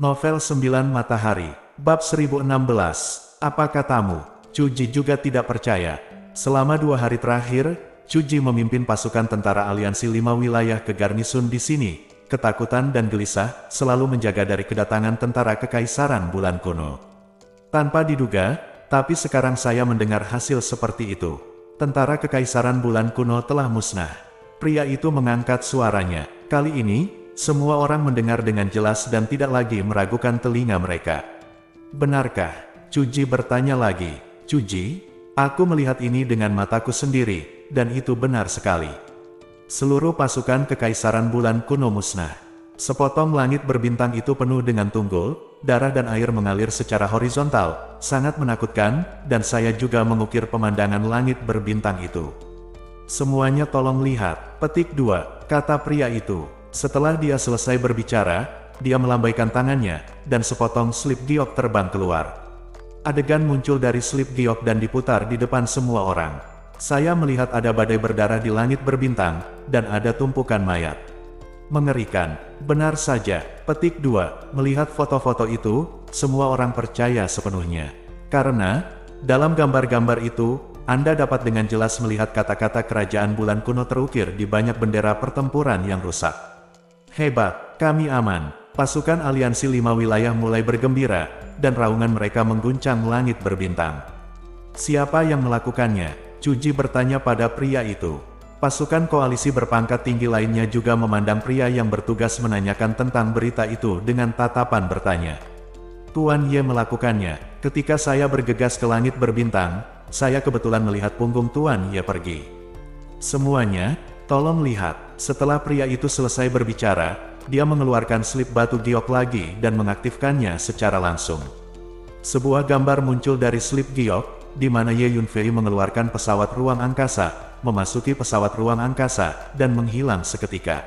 Novel 9 Matahari, Bab 1016. Apa katamu? Cuji juga tidak percaya. Selama 2 hari terakhir, Cuji memimpin pasukan tentara aliansi 5 wilayah ke garnison di sini. Ketakutan dan gelisah selalu menjaga dari kedatangan tentara kekaisaran bulan kuno. Tanpa diduga, tapi sekarang saya mendengar hasil seperti itu. Tentara kekaisaran bulan kuno telah musnah. Pria itu mengangkat suaranya. Kali ini, semua orang mendengar dengan jelas dan tidak lagi meragukan telinga mereka. Benarkah? Cuji bertanya lagi. Cuji, aku melihat ini dengan mataku sendiri, dan itu benar sekali. Seluruh pasukan kekaisaran bulan kuno musnah. Sepotong langit berbintang itu penuh dengan tunggul, darah dan air mengalir secara horizontal, sangat menakutkan, dan saya juga mengukir pemandangan langit berbintang itu. Semuanya tolong lihat. Petik 2, kata pria itu. Setelah dia selesai berbicara, dia melambaikan tangannya, dan sepotong slip giok terbang keluar. Adegan muncul dari slip giok dan diputar di depan semua orang. Saya melihat ada badai berdarah di langit berbintang, dan ada tumpukan mayat. Mengerikan, benar saja. Petik 2, melihat foto-foto itu, semua orang percaya sepenuhnya. Karena, dalam gambar-gambar itu, Anda dapat dengan jelas melihat kata-kata kerajaan bulan kuno terukir di banyak bendera pertempuran yang rusak. Hebat, kami aman. Pasukan aliansi 5 wilayah mulai bergembira, dan raungan mereka mengguncang langit berbintang. Siapa yang melakukannya? Cuji bertanya pada pria itu. Pasukan koalisi berpangkat tinggi lainnya juga memandang pria yang bertugas menanyakan tentang berita itu dengan tatapan bertanya. Tuan Ye melakukannya. Ketika saya bergegas ke langit berbintang, saya kebetulan melihat punggung Tuan Ye pergi. Semuanya, tolong lihat. Setelah pria itu selesai berbicara, dia mengeluarkan slip batu giok lagi dan mengaktifkannya secara langsung. Sebuah gambar muncul dari slip giok, di mana Ye Yunfei mengeluarkan pesawat ruang angkasa, memasuki pesawat ruang angkasa, dan menghilang seketika.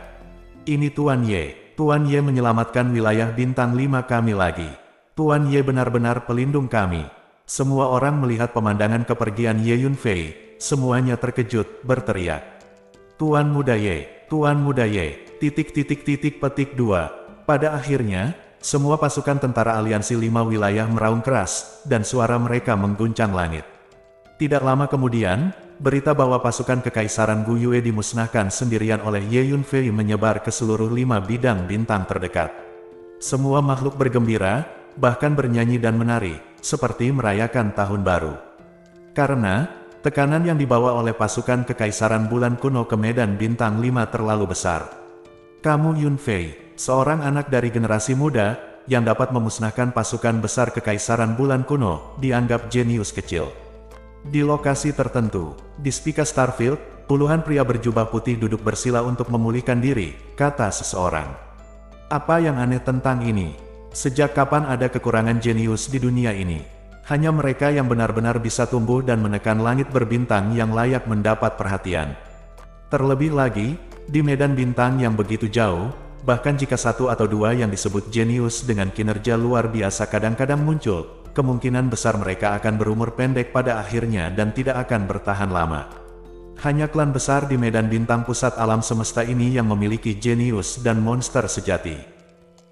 Ini Tuan Ye. Tuan Ye menyelamatkan wilayah bintang 5 kami lagi. Tuan Ye benar-benar pelindung kami. Semua orang melihat pemandangan kepergian Ye Yunfei, semuanya terkejut, berteriak. Tuan Muda Ye, Tuan Muda Ye, ... Petik 2. Pada akhirnya, semua pasukan tentara aliansi 5 wilayah meraung keras, dan suara mereka mengguncang langit. Tidak lama kemudian, berita bahwa pasukan kekaisaran Gu Yue dimusnahkan sendirian oleh Ye Yunfei menyebar ke seluruh 5 bidang bintang terdekat. Semua makhluk bergembira, bahkan bernyanyi dan menari, seperti merayakan tahun baru. Karena, tekanan yang dibawa oleh pasukan kekaisaran bulan kuno ke medan bintang 5 terlalu besar. Kamu Yunfei, seorang anak dari generasi muda, yang dapat memusnahkan pasukan besar kekaisaran bulan kuno, dianggap jenius kecil. Di lokasi tertentu, di Spica Starfield, puluhan pria berjubah putih duduk bersila untuk memulihkan diri, kata seseorang. Apa yang aneh tentang ini? Sejak kapan ada kekurangan jenius di dunia ini? Hanya mereka yang benar-benar bisa tumbuh dan menekan langit berbintang yang layak mendapat perhatian. Terlebih lagi, di medan bintang yang begitu jauh, bahkan jika 1 atau 2 yang disebut jenius dengan kinerja luar biasa kadang-kadang muncul, kemungkinan besar mereka akan berumur pendek pada akhirnya dan tidak akan bertahan lama. Hanya klan besar di medan bintang pusat alam semesta ini yang memiliki jenius dan monster sejati.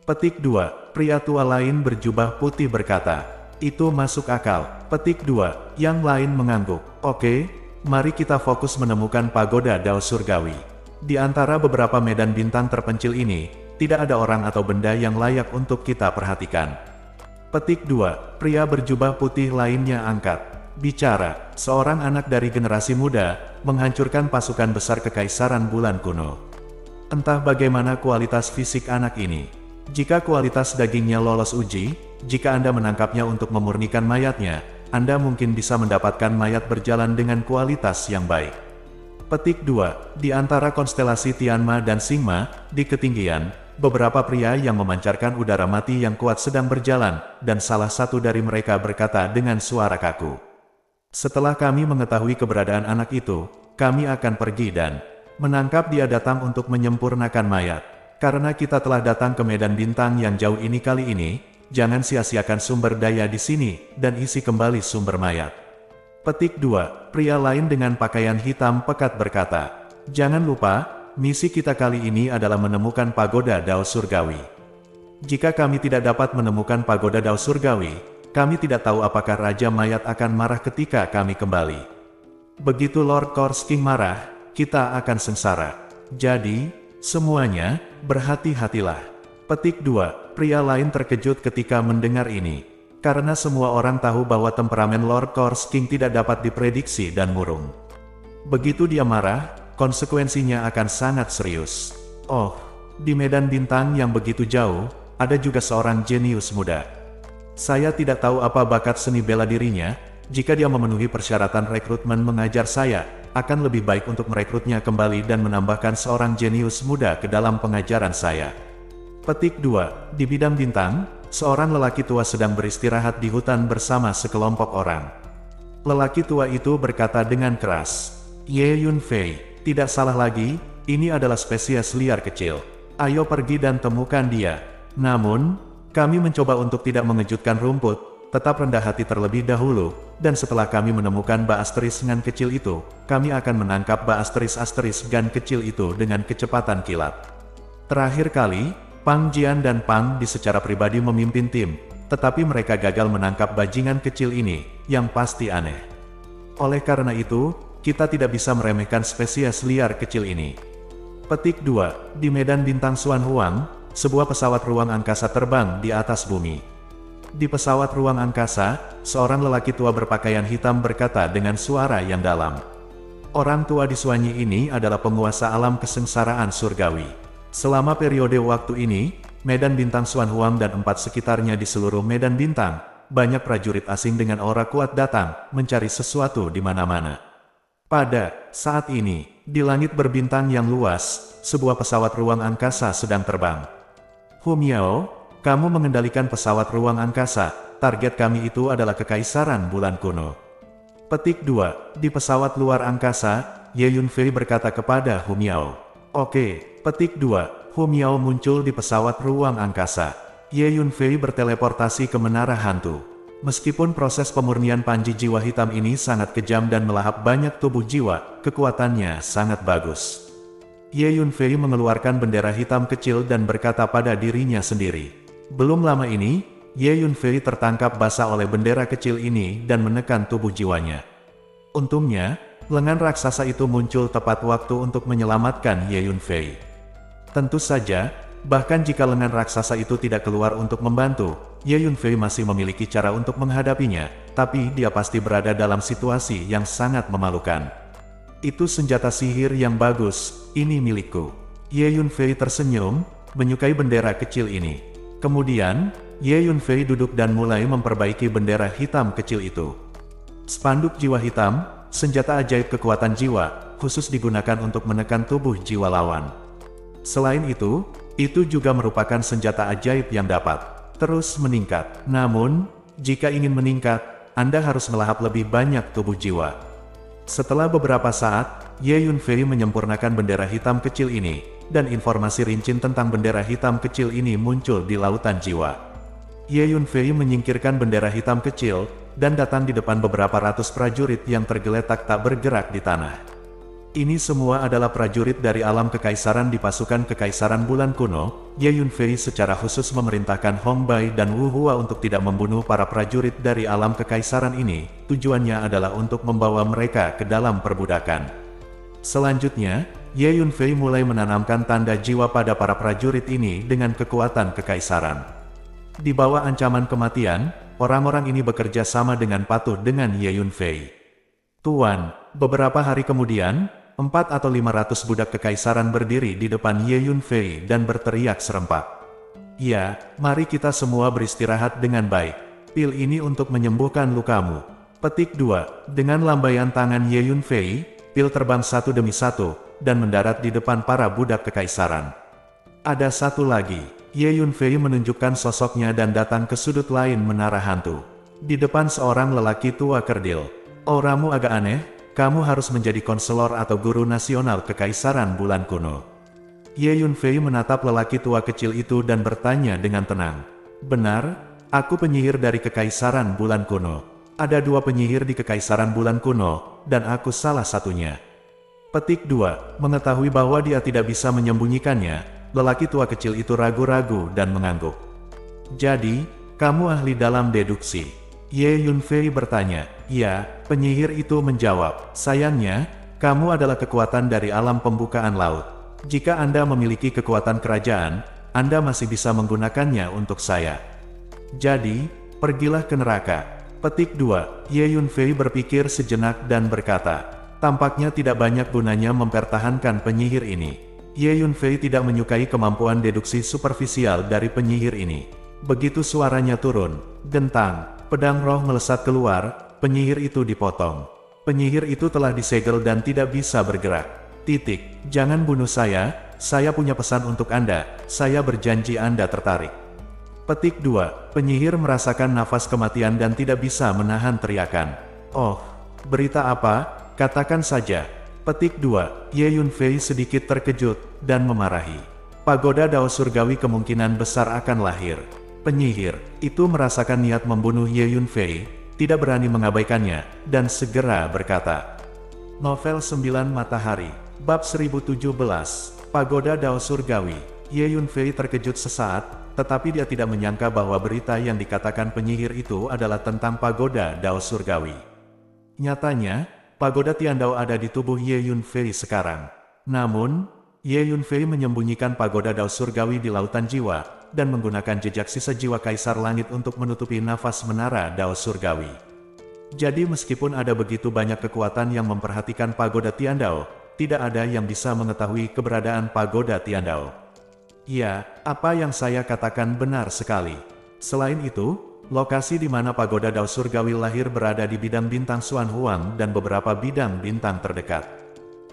Petik 2, pria tua lain berjubah putih berkata, itu masuk akal. Petik 2, yang lain mengangguk. Oke, mari kita fokus menemukan pagoda Dao Surgawi. Di antara beberapa medan bintang terpencil ini, tidak ada orang atau benda yang layak untuk kita perhatikan. Petik 2, pria berjubah putih lainnya angkat bicara. Seorang anak dari generasi muda, menghancurkan pasukan besar kekaisaran bulan kuno. Entah bagaimana kualitas fisik anak ini. Jika kualitas dagingnya lolos uji, jika Anda menangkapnya untuk memurnikan mayatnya, Anda mungkin bisa mendapatkan mayat berjalan dengan kualitas yang baik. Petik 2, di antara konstelasi Tianma dan Singma, di ketinggian, beberapa pria yang memancarkan udara mati yang kuat sedang berjalan, dan salah satu dari mereka berkata dengan suara kaku. Setelah kami mengetahui keberadaan anak itu, kami akan pergi dan menangkap dia datang untuk menyempurnakan mayat. Karena kita telah datang ke medan bintang yang jauh ini kali ini, jangan sia-siakan sumber daya di sini, dan isi kembali sumber mayat. Petik 2, pria lain dengan pakaian hitam pekat berkata, jangan lupa, misi kita kali ini adalah menemukan pagoda Dao Surgawi. Jika kami tidak dapat menemukan pagoda Dao Surgawi, kami tidak tahu apakah Raja Mayat akan marah ketika kami kembali. Begitu Lord Kors King marah, kita akan sengsara. Jadi, semuanya, berhati-hatilah. Petik 2. Pria lain terkejut ketika mendengar ini. Karena semua orang tahu bahwa temperamen Lord Kors King tidak dapat diprediksi dan murung. Begitu dia marah, konsekuensinya akan sangat serius. Oh, di medan bintang yang begitu jauh, ada juga seorang jenius muda. Saya tidak tahu apa bakat seni bela dirinya, jika dia memenuhi persyaratan rekrutmen mengajar saya, akan lebih baik untuk merekrutnya kembali dan menambahkan seorang jenius muda ke dalam pengajaran saya. Petik 2. Di bidang bintang, seorang lelaki tua sedang beristirahat di hutan bersama sekelompok orang. Lelaki tua itu berkata dengan keras, "Ye Yunfei, tidak salah lagi, ini adalah spesies liar kecil. Ayo pergi dan temukan dia." Namun, kami mencoba untuk tidak mengejutkan rumput, tetap rendah hati terlebih dahulu, dan setelah kami menemukan Baastris Gan kecil itu, kami akan menangkap Baastris Gan kecil itu dengan kecepatan kilat. Terakhir kali, Pang Jian dan Pang Di secara pribadi memimpin tim, tetapi mereka gagal menangkap bajingan kecil ini, yang pasti aneh. Oleh karena itu, kita tidak bisa meremehkan spesies liar kecil ini. Petik 2. Di medan bintang Xuan Huang, sebuah pesawat ruang angkasa terbang di atas bumi. Di pesawat ruang angkasa, seorang lelaki tua berpakaian hitam berkata dengan suara yang dalam. Orang tua di Suanyi ini adalah penguasa alam kesengsaraan surgawi. Selama periode waktu ini, medan bintang Xuan Huang dan 4 sekitarnya di seluruh medan bintang, banyak prajurit asing dengan aura kuat datang, mencari sesuatu di mana-mana. Pada saat ini, di langit berbintang yang luas, sebuah pesawat ruang angkasa sedang terbang. Hu Miao, kamu mengendalikan pesawat ruang angkasa, target kami itu adalah kekaisaran bulan kuno. Petik 2. Di pesawat luar angkasa, Ye Yunfei berkata kepada Hu Miao. Oke, petik 2. Hu Miao muncul di pesawat ruang angkasa. Ye Yunfei berteleportasi ke menara hantu. Meskipun proses pemurnian panji jiwa hitam ini sangat kejam dan melahap banyak tubuh jiwa, kekuatannya sangat bagus. Ye Yunfei mengeluarkan bendera hitam kecil dan berkata pada dirinya sendiri. Belum lama ini, Ye Yunfei tertangkap basah oleh bendera kecil ini dan menekan tubuh jiwanya. Untungnya, lengan raksasa itu muncul tepat waktu untuk menyelamatkan Ye Yunfei. Tentu saja, bahkan jika lengan raksasa itu tidak keluar untuk membantu, Ye Yunfei masih memiliki cara untuk menghadapinya, tapi dia pasti berada dalam situasi yang sangat memalukan. Itu senjata sihir yang bagus, ini milikku. Ye Yunfei tersenyum, menyukai bendera kecil ini. Kemudian, Ye Yunfei duduk dan mulai memperbaiki bendera hitam kecil itu. Spanduk jiwa hitam, senjata ajaib kekuatan jiwa, khusus digunakan untuk menekan tubuh jiwa lawan. Selain itu juga merupakan senjata ajaib yang dapat terus meningkat. Namun, jika ingin meningkat, Anda harus melahap lebih banyak tubuh jiwa. Setelah beberapa saat, Ye Yunfei menyempurnakan bendera hitam kecil ini, dan informasi rinci tentang bendera hitam kecil ini muncul di lautan jiwa. Ye Yunfei menyingkirkan bendera hitam kecil, dan datang di depan beberapa ratus prajurit yang tergeletak tak bergerak di tanah. Ini semua adalah prajurit dari alam kekaisaran di pasukan kekaisaran bulan kuno. Ye Yunfei secara khusus memerintahkan Hong Bai dan Wu Hua untuk tidak membunuh para prajurit dari alam kekaisaran ini. Tujuannya adalah untuk membawa mereka ke dalam perbudakan. Selanjutnya, Ye Yunfei mulai menanamkan tanda jiwa pada para prajurit ini dengan kekuatan kekaisaran. Di bawah ancaman kematian, orang-orang ini bekerja sama dengan patuh dengan Ye Yunfei. Tuan, beberapa hari kemudian, 4 atau 500 budak kekaisaran berdiri di depan Ye Yunfei dan berteriak serempak. Ya, mari kita semua beristirahat dengan baik. Pil ini untuk menyembuhkan lukamu. Petik 2. Dengan lambaian tangan Ye Yunfei, pil terbang satu demi satu, dan mendarat di depan para budak kekaisaran. Ada satu lagi. Ye Yunfei menunjukkan sosoknya dan datang ke sudut lain menara hantu. Di depan seorang lelaki tua kerdil. Auramu agak aneh, kamu harus menjadi konselor atau guru nasional kekaisaran bulan kuno. Ye Yunfei menatap lelaki tua kecil itu dan bertanya dengan tenang. Benar, aku penyihir dari kekaisaran bulan kuno. Ada 2 penyihir di kekaisaran bulan kuno, dan aku salah satunya. Petik 2. Mengetahui bahwa dia tidak bisa menyembunyikannya, lelaki tua kecil itu ragu-ragu dan mengangguk. Jadi, kamu ahli dalam deduksi? Ye Yunfei bertanya. Ya, penyihir itu menjawab. Sayangnya, kamu adalah kekuatan dari alam pembukaan laut. Jika Anda memiliki kekuatan kerajaan, Anda masih bisa menggunakannya untuk saya. Jadi, pergilah ke neraka. Petik 2. Ye Yunfei berpikir sejenak dan berkata, tampaknya tidak banyak gunanya mempertahankan penyihir ini. Ye Yunfei tidak menyukai kemampuan deduksi superficial dari penyihir ini. Begitu suaranya turun, gentang, pedang roh melesat keluar, penyihir itu dipotong. Penyihir itu telah disegel dan tidak bisa bergerak. Titik. Jangan bunuh saya punya pesan untuk Anda, saya berjanji Anda tertarik. Petik 2. Penyihir merasakan nafas kematian dan tidak bisa menahan teriakan. Oh, berita apa? Katakan saja. Petik 2. Ye Yunfei sedikit terkejut, dan memarahi. Pagoda Dao Surgawi kemungkinan besar akan lahir. Penyihir itu merasakan niat membunuh Ye Yunfei, tidak berani mengabaikannya, dan segera berkata. Novel 9 Matahari, Bab 1017, Pagoda Dao Surgawi. Ye Yunfei terkejut sesaat, tetapi dia tidak menyangka bahwa berita yang dikatakan penyihir itu adalah tentang Pagoda Dao Surgawi. Nyatanya, Pagoda Tiandao ada di tubuh Ye Yunfei sekarang. Namun, Ye Yunfei menyembunyikan Pagoda Dao Surgawi di lautan jiwa, dan menggunakan jejak sisa jiwa Kaisar Langit untuk menutupi nafas menara Dao Surgawi. Jadi meskipun ada begitu banyak kekuatan yang memperhatikan Pagoda Tiandao, tidak ada yang bisa mengetahui keberadaan Pagoda Tiandao. Ya, apa yang saya katakan benar sekali. Selain itu, lokasi di mana Pagoda Dao Surgawi lahir berada di bidang bintang Xuan Huang dan beberapa bidang bintang terdekat.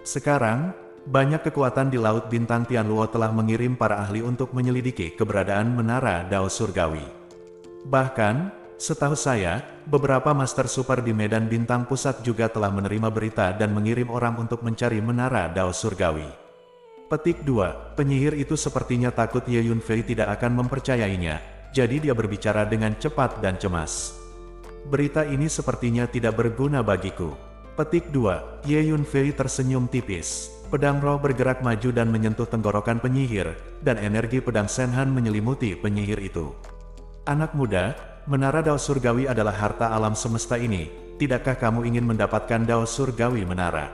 Sekarang, banyak kekuatan di Laut Bintang Tianluo telah mengirim para ahli untuk menyelidiki keberadaan menara Dao Surgawi. Bahkan, setahu saya, beberapa Master Super di Medan Bintang Pusat juga telah menerima berita dan mengirim orang untuk mencari menara Dao Surgawi. Petik 2. Penyihir itu sepertinya takut Ye Yunfei tidak akan mempercayainya, jadi dia berbicara dengan cepat dan cemas. Berita ini sepertinya tidak berguna bagiku. Petik 2. Ye Yunfei tersenyum tipis. Pedang roh bergerak maju dan menyentuh tenggorokan penyihir, dan energi pedang Senhan menyelimuti penyihir itu. Anak muda, menara Dao Surgawi adalah harta alam semesta ini. Tidakkah kamu ingin mendapatkan Dao Surgawi menara?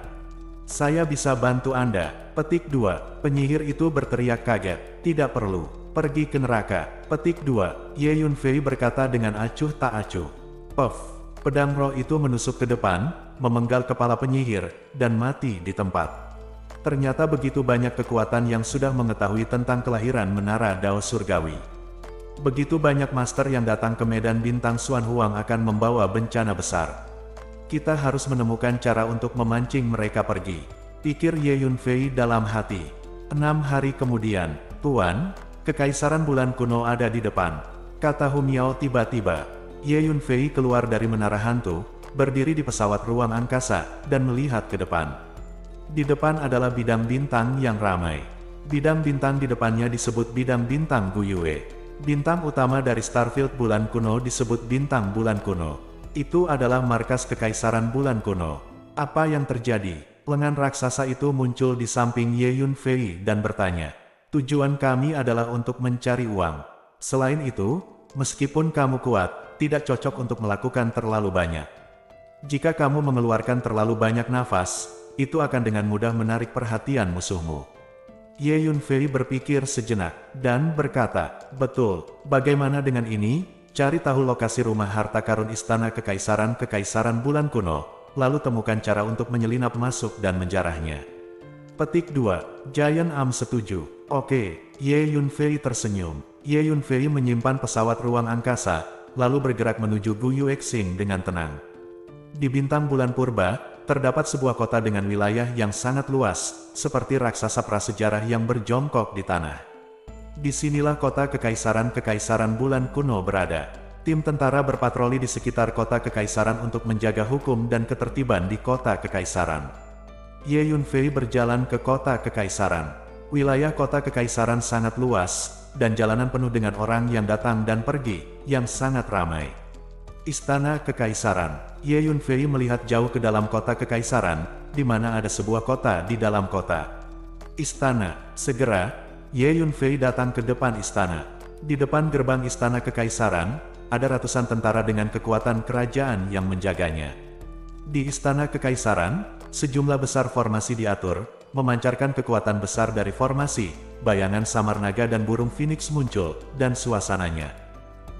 Saya bisa bantu Anda. Petik 2. Penyihir itu berteriak kaget. Tidak perlu. Pergi ke neraka. Petik 2. Ye Yunfei berkata dengan acuh tak acuh. Puff. Pedang roh itu menusuk ke depan, memenggal kepala penyihir, dan mati di tempat. Ternyata begitu banyak kekuatan yang sudah mengetahui tentang kelahiran menara Dao Surgawi. Begitu banyak master yang datang ke medan bintang Xuan Huang akan membawa bencana besar. Kita harus menemukan cara untuk memancing mereka pergi, pikir Ye Yunfei dalam hati. 6 hari kemudian, Tuan, Kekaisaran Bulan Kuno ada di depan, kata Hu Miao tiba-tiba. Ye Yunfei keluar dari menara hantu, berdiri di pesawat ruang angkasa, dan melihat ke depan. Di depan adalah bidang bintang yang ramai. Bidang bintang di depannya disebut bidang bintang Guyue. Bintang utama dari Starfield Bulan Kuno disebut bintang Bulan Kuno. Itu adalah markas Kekaisaran Bulan Kuno. Apa yang terjadi? Lengan raksasa itu muncul di samping Ye Yunfei dan bertanya. Tujuan kami adalah untuk mencari uang. Selain itu, meskipun kamu kuat, tidak cocok untuk melakukan terlalu banyak. Jika kamu mengeluarkan terlalu banyak nafas, itu akan dengan mudah menarik perhatian musuhmu. Ye Yunfei berpikir sejenak, dan berkata, betul, bagaimana dengan ini? Cari tahu lokasi rumah harta karun Istana Kekaisaran Bulan Kuno, lalu temukan cara untuk menyelinap masuk dan menjarahnya. Petik 2. Giant Am setuju. Oke, Ye Yunfei tersenyum. Ye Yunfei menyimpan pesawat ruang angkasa, lalu bergerak menuju Gu Yuexing dengan tenang. Di bintang bulan purba, terdapat sebuah kota dengan wilayah yang sangat luas, seperti raksasa prasejarah yang berjongkok di tanah. Disinilah kota Kekaisaran Bulan Kuno berada. Tim tentara berpatroli di sekitar kota Kekaisaran untuk menjaga hukum dan ketertiban di kota Kekaisaran. Ye Yunfei berjalan ke kota Kekaisaran. Wilayah kota Kekaisaran sangat luas, dan jalanan penuh dengan orang yang datang dan pergi, yang sangat ramai. Istana Kekaisaran. Ye Yunfei melihat jauh ke dalam kota Kekaisaran, di mana ada sebuah kota di dalam kota. Istana. Segera, Ye Yunfei datang ke depan istana. Di depan gerbang Istana Kekaisaran, ada ratusan tentara dengan kekuatan kerajaan yang menjaganya. Di Istana Kekaisaran, sejumlah besar formasi diatur, memancarkan kekuatan besar dari formasi, bayangan samar naga dan burung phoenix muncul, dan suasananya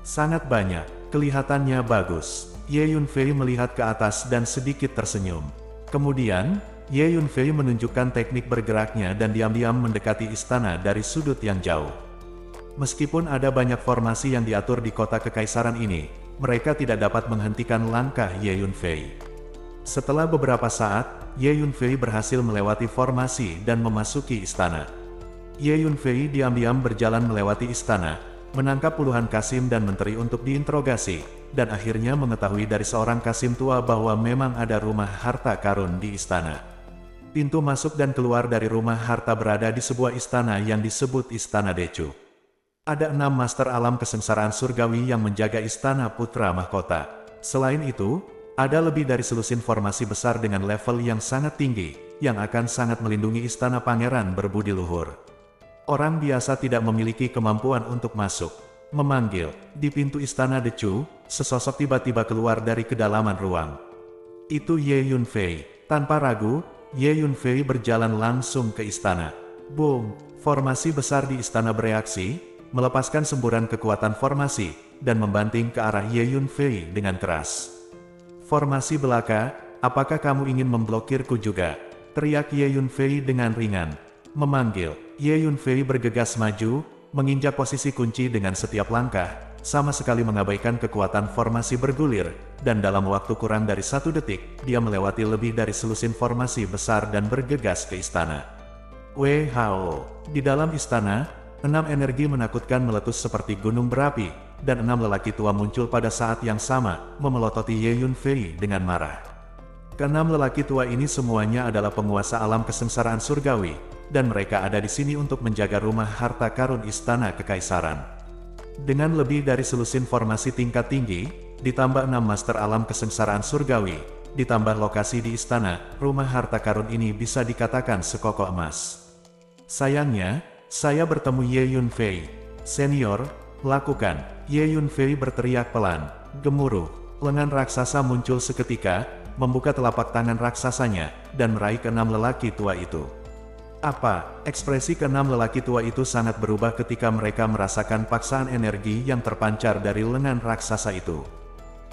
sangat banyak, kelihatannya bagus. Ye Yunfei melihat ke atas dan sedikit tersenyum. Kemudian, Ye Yunfei menunjukkan teknik bergeraknya dan diam-diam mendekati istana dari sudut yang jauh. Meskipun ada banyak formasi yang diatur di kota kekaisaran ini, mereka tidak dapat menghentikan langkah Ye Yunfei. Setelah beberapa saat, Ye Yunfei berhasil melewati formasi dan memasuki istana. Ye Yunfei diam-diam berjalan melewati istana, menangkap puluhan kasim dan menteri untuk diinterogasi, dan akhirnya mengetahui dari seorang kasim tua bahwa memang ada rumah harta karun di istana. Pintu masuk dan keluar dari rumah harta berada di sebuah istana yang disebut Istana Decu. Ada 6 master alam kesengsaraan surgawi yang menjaga istana putra mahkota. Selain itu, ada lebih dari selusin formasi besar dengan level yang sangat tinggi, yang akan sangat melindungi istana pangeran berbudi luhur. Orang biasa tidak memiliki kemampuan untuk masuk. Memanggil, di pintu istana Decu, sesosok tiba-tiba keluar dari kedalaman ruang. Itu Ye Yunfei. Tanpa ragu, Ye Yunfei berjalan langsung ke istana. Boom! Formasi besar di istana bereaksi, melepaskan semburan kekuatan formasi, dan membanting ke arah Ye Yunfei dengan keras. Formasi belaka, apakah kamu ingin memblokirku juga? Teriak Ye Yunfei dengan ringan. Memanggil, Ye Yunfei bergegas maju, menginjak posisi kunci dengan setiap langkah, sama sekali mengabaikan kekuatan formasi bergulir, dan dalam waktu kurang dari 1 detik, dia melewati lebih dari selusin formasi besar dan bergegas ke istana. Wei Hao. Di dalam istana, 6 energi menakutkan meletus seperti gunung berapi, dan 6 lelaki tua muncul pada saat yang sama, memelototi Ye Yunfei dengan marah. Keenam lelaki tua ini semuanya adalah penguasa alam kesengsaraan surgawi, dan mereka ada di sini untuk menjaga rumah harta karun istana kekaisaran. Dengan lebih dari selusin formasi tingkat tinggi, ditambah 6 master alam kesengsaraan surgawi, ditambah lokasi di istana, rumah harta karun ini bisa dikatakan sekokoh emas. Sayangnya, saya bertemu Ye Yunfei. Senior, lakukan. Ye Yunfei berteriak pelan. Gemuruh. Lengan raksasa muncul seketika, membuka telapak tangan raksasanya, dan meraih ke-6 lelaki tua itu. Apa? Ekspresi ke-6 lelaki tua itu sangat berubah ketika mereka merasakan paksaan energi yang terpancar dari lengan raksasa itu.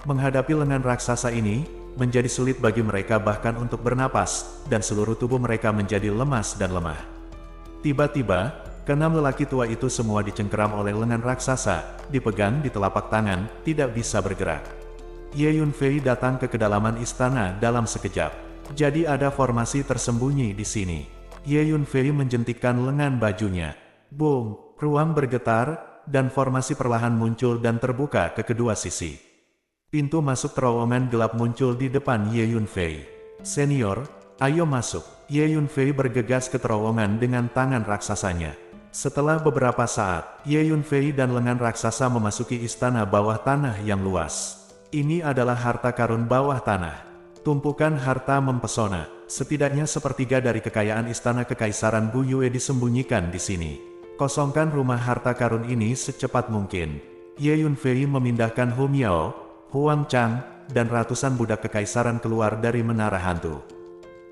Menghadapi lengan raksasa ini, menjadi sulit bagi mereka bahkan untuk bernapas, dan seluruh tubuh mereka menjadi lemas dan lemah. Tiba-tiba, ke-6 lelaki tua itu semua dicengkeram oleh lengan raksasa, dipegang di telapak tangan, tidak bisa bergerak. Ye Yunfei datang ke kedalaman istana dalam sekejap. Jadi ada formasi tersembunyi di sini. Ye Yunfei menjentikkan lengan bajunya. Boom! Ruang bergetar, dan formasi perlahan muncul dan terbuka ke kedua sisi. Pintu masuk terowongan gelap muncul di depan Ye Yunfei. Senior, ayo masuk. Ye Yunfei bergegas ke terowongan dengan tangan raksasanya. Setelah beberapa saat, Ye Yunfei dan lengan raksasa memasuki istana bawah tanah yang luas. Ini adalah harta karun bawah tanah. Tumpukan harta mempesona. Setidaknya sepertiga dari kekayaan istana kekaisaran Bu Yue disembunyikan di sini. Kosongkan rumah harta karun ini secepat mungkin. Ye Yunfei memindahkan Hu Miao, Huang Chang, dan ratusan budak kekaisaran keluar dari menara hantu.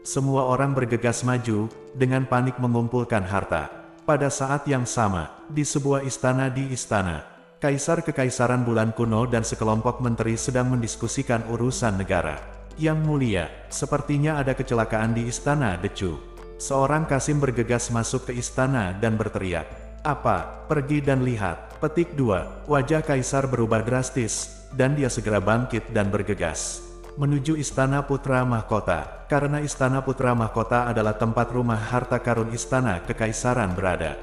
Semua orang bergegas maju, dengan panik mengumpulkan harta. Pada saat yang sama, di sebuah istana di istana, Kaisar Kekaisaran Bulan Kuno dan sekelompok menteri sedang mendiskusikan urusan negara. Yang mulia, sepertinya ada kecelakaan di istana Decu. Seorang kasim bergegas masuk ke istana dan berteriak. Apa? Pergi dan lihat. Petik 2. Wajah kaisar berubah drastis, dan dia segera bangkit dan bergegas menuju istana putra mahkota, karena istana putra mahkota adalah tempat rumah harta karun istana kekaisaran berada.